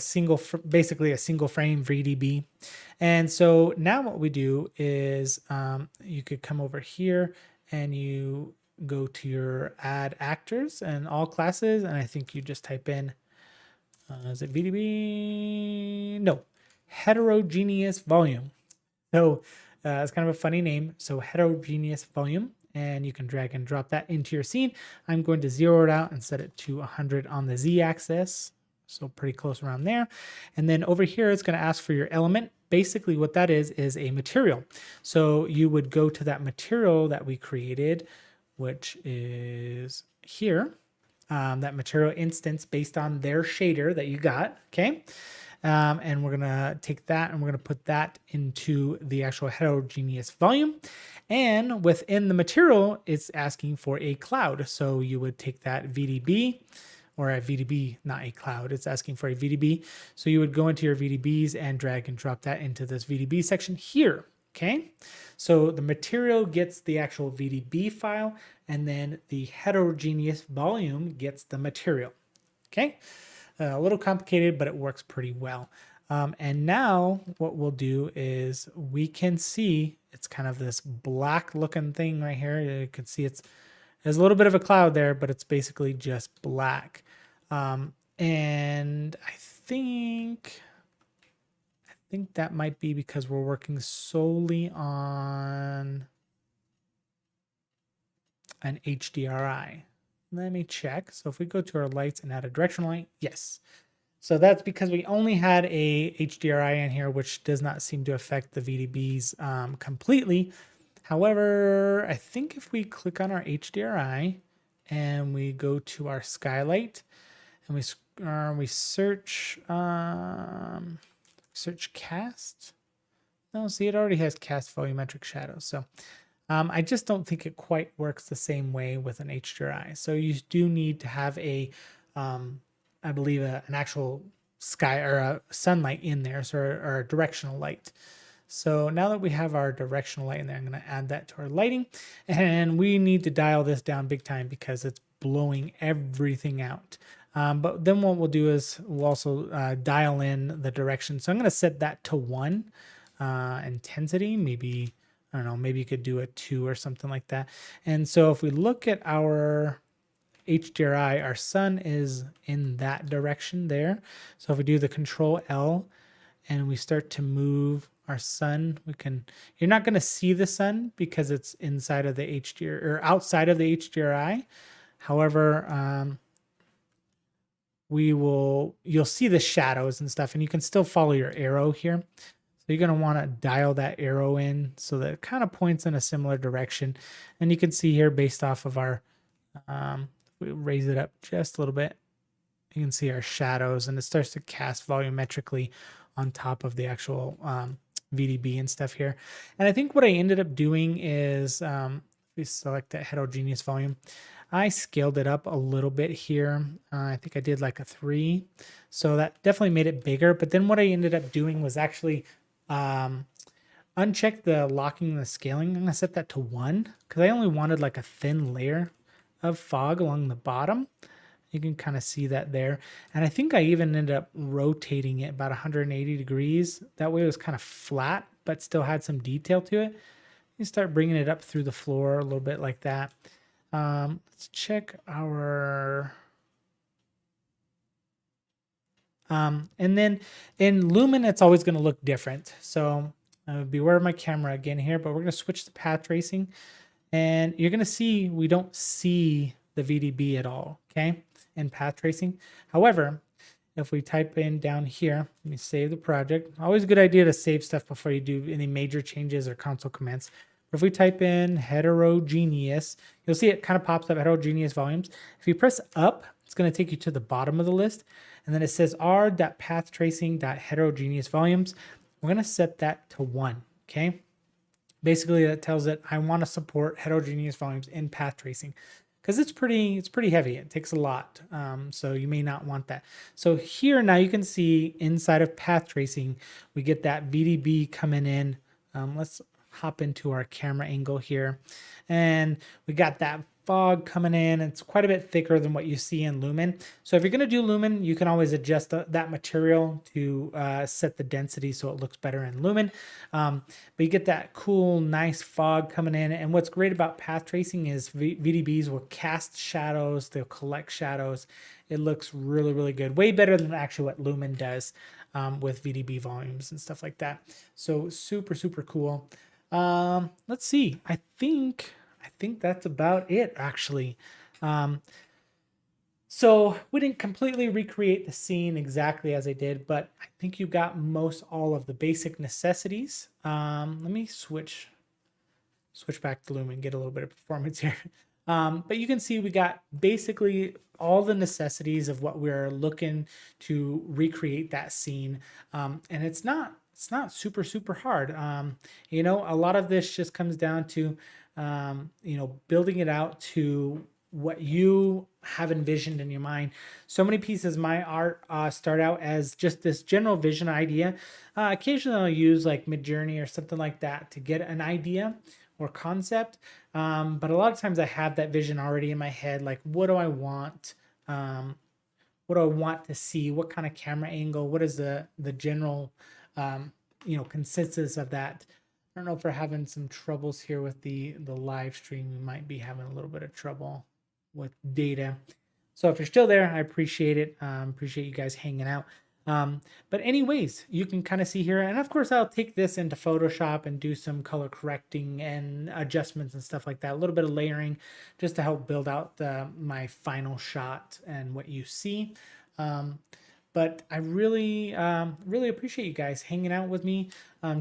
basically a single frame VDB. And so now what we do is you could come over here and you go to your add actors and all classes, and I think you just type in is it VDB? No, heterogeneous volume. So it's kind of a funny name. So heterogeneous volume, and you can drag and drop that into your scene. I'm going to zero it out and set it to 100 on the z-axis, so pretty close around there. And then over here it's going to ask for your element. Basically what that is a material. So you would go to that material that we created, which is here, that material instance based on their shader that you got, okay? And we're gonna take that and we're gonna put that into the actual heterogeneous volume. And within the material, it's asking for a cloud. So you would take that VDB, or a VDB, not a cloud, it's asking for a VDB. So you would go into your VDBs and drag and drop that into this VDB section here. Okay, so the material gets the actual VDB file, and then the heterogeneous volume gets the material. Okay, a little complicated, but it works pretty well. And now what we'll do is we can see it's kind of this black looking thing right here. You can see there's a little bit of a cloud there, but it's basically just black. And I think that might be because we're working solely on an HDRI. Let me check. So if we go to our lights and add a directional light, yes. So that's because we only had a HDRI in here, which does not seem to affect the VDBs completely. However, I think if we click on our HDRI and we go to our skylight and we search search cast. No, see, it already has cast volumetric shadows. So I just don't think it quite works the same way with an HDRI. So you do need to have I believe an actual sky or a sunlight in there, so or a directional light. So now that we have our directional light in there, I'm going to add that to our lighting, and we need to dial this down big time because it's blowing everything out. But then what we'll do is we'll also dial in the direction. So I'm going to set that to 1 intensity. Maybe, I don't know, maybe you could do a 2 or something like that. And so if we look at our HDRI, our sun is in that direction there. So if we do the Control L and we start to move our sun, we can, you're not going to see the sun because it's inside of the HDR or outside of the HDRI. However, you'll see the shadows and stuff, and you can still follow your arrow here. So you're going to want to dial that arrow in so that it kind of points in a similar direction. And you can see here based off of our, we raise it up just a little bit, you can see our shadows, and it starts to cast volumetrically on top of the actual VDB and stuff here. And I think what I ended up doing is, we select that heterogeneous volume, I scaled it up a little bit here. I think I did like a 3. So that definitely made it bigger. But then what I ended up doing was actually uncheck the locking and the scaling. I'm going to set that to 1 because I only wanted like a thin layer of fog along the bottom. You can kind of see that there. And I think I even ended up rotating it about 180 degrees. That way it was kind of flat, but still had some detail to it. You start bringing it up through the floor a little bit like that. Let's check our... and then in Lumen, it's always going to look different. So beware of my camera again here, but we're going to switch to path tracing. And you're going to see we don't see the VDB at all, okay, in path tracing. However, if we type in down here, let me save the project. Always a good idea to save stuff before you do any major changes or console comments. But if we type in heterogeneous, you'll see it kind of pops up, heterogeneous volumes. If you press up, it's going to take you to the bottom of the list. And then it says r.pathtracing.heterogeneous volumes. We're going to set that to 1, okay? Basically, that tells it I want to support heterogeneous volumes in path tracing because it's pretty heavy. It takes a lot, so you may not want that. So here now you can see inside of path tracing, we get that VDB coming in. Let's hop into our camera angle here, and we got that fog coming in. It's quite a bit thicker than what you see in Lumen. So if you're going to do Lumen, you can always adjust that material to set the density so it looks better in Lumen. But you get that cool, nice fog coming in. And what's great about path tracing is VDBs will cast shadows. They'll collect shadows. It looks really, really good. Way better than actually what Lumen does with VDB volumes and stuff like that. So super, super cool. Let's see. I think that's about it, actually. So we didn't completely recreate the scene exactly as I did, but I think you got most all of the basic necessities. Let me switch back to Lumen, get a little bit of performance here. But you can see we got basically all the necessities of what we're looking to recreate that scene. And it's not super, super hard. You know, a lot of this just comes down to you know, building it out to what you have envisioned in your mind. So many pieces of my art start out as just this general vision idea. Occasionally I'll use like Midjourney or something like that to get an idea or concept. But a lot of times I have that vision already in my head. Like, what do I want? What do I want to see? What kind of camera angle? What is the general, you know, consensus of that? I don't know if we're having some troubles here with the live stream. We might be having a little bit of trouble with data. So if you're still there, I appreciate it. Appreciate you guys hanging out. But anyways, you can kind of see here. And of course, I'll take this into Photoshop and do some color correcting and adjustments and stuff like that. A little bit of layering just to help build out my final shot and what you see. But I really, really appreciate you guys hanging out with me,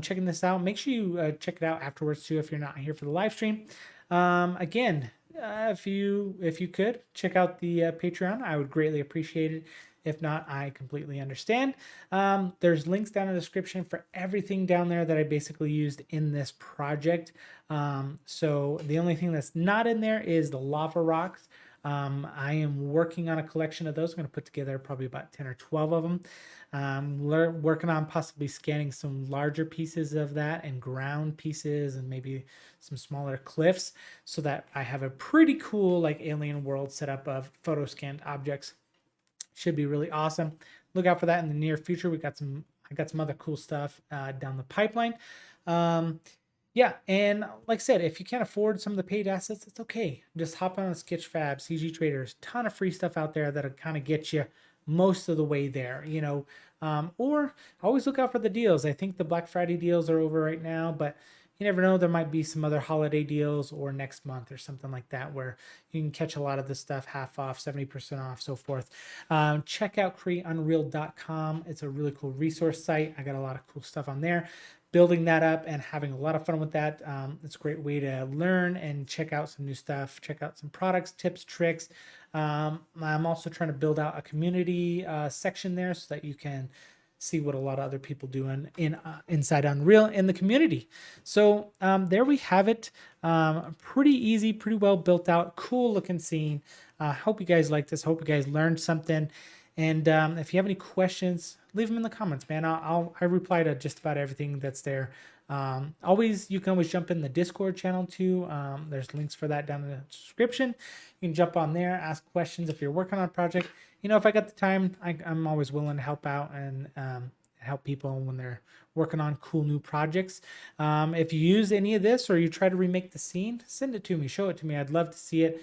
checking this out. Make sure you check it out afterwards too if you're not here for the live stream. Again, if you could check out the Patreon, I would greatly appreciate it. If not, I completely understand. There's links down in the description for everything down there that I basically used in this project. So the only thing that's not in there is the lava rocks. I am working on a collection of those. I'm going to put together probably about 10 or 12 of them. Working on possibly scanning some larger pieces of that and ground pieces and maybe some smaller cliffs so that I have a pretty cool like alien world setup of photo scanned objects. Should be really awesome. Look out for that in the near future. We got some I got some other cool stuff down the pipeline. Yeah, and like I said, if you can't afford some of the paid assets, it's okay. Just hop on Sketchfab, CG Traders, ton of free stuff out there that'll kind of get you most of the way there, you know. Or always look out for the deals. I think the Black Friday deals are over right now, but you never know. There might be some other holiday deals or next month or something like that where you can catch a lot of this stuff half off, 70% off, so forth. Check out createunreal.com. It's a really cool resource site. I got a lot of cool stuff on there. Building that up and having a lot of fun with that. It's a great way to learn and check out some new stuff, check out some products, tips, tricks. I'm also trying to build out a community section there so that you can see what a lot of other people do inside Unreal in the community. So there we have it. Pretty easy, pretty well built out, cool looking scene. Hope you guys like this. Hope you guys learned something. And if you have any questions, leave them in the comments, man. I reply to just about everything that's there. You can always jump in the Discord channel too. There's links for that down in the description. You can jump on there, ask questions if you're working on a project. You know, if I got the time, I'm always willing to help out and help people when they're working on cool new projects. If you use any of this or you try to remake the scene, send it to me, show it to me. I'd love to see it.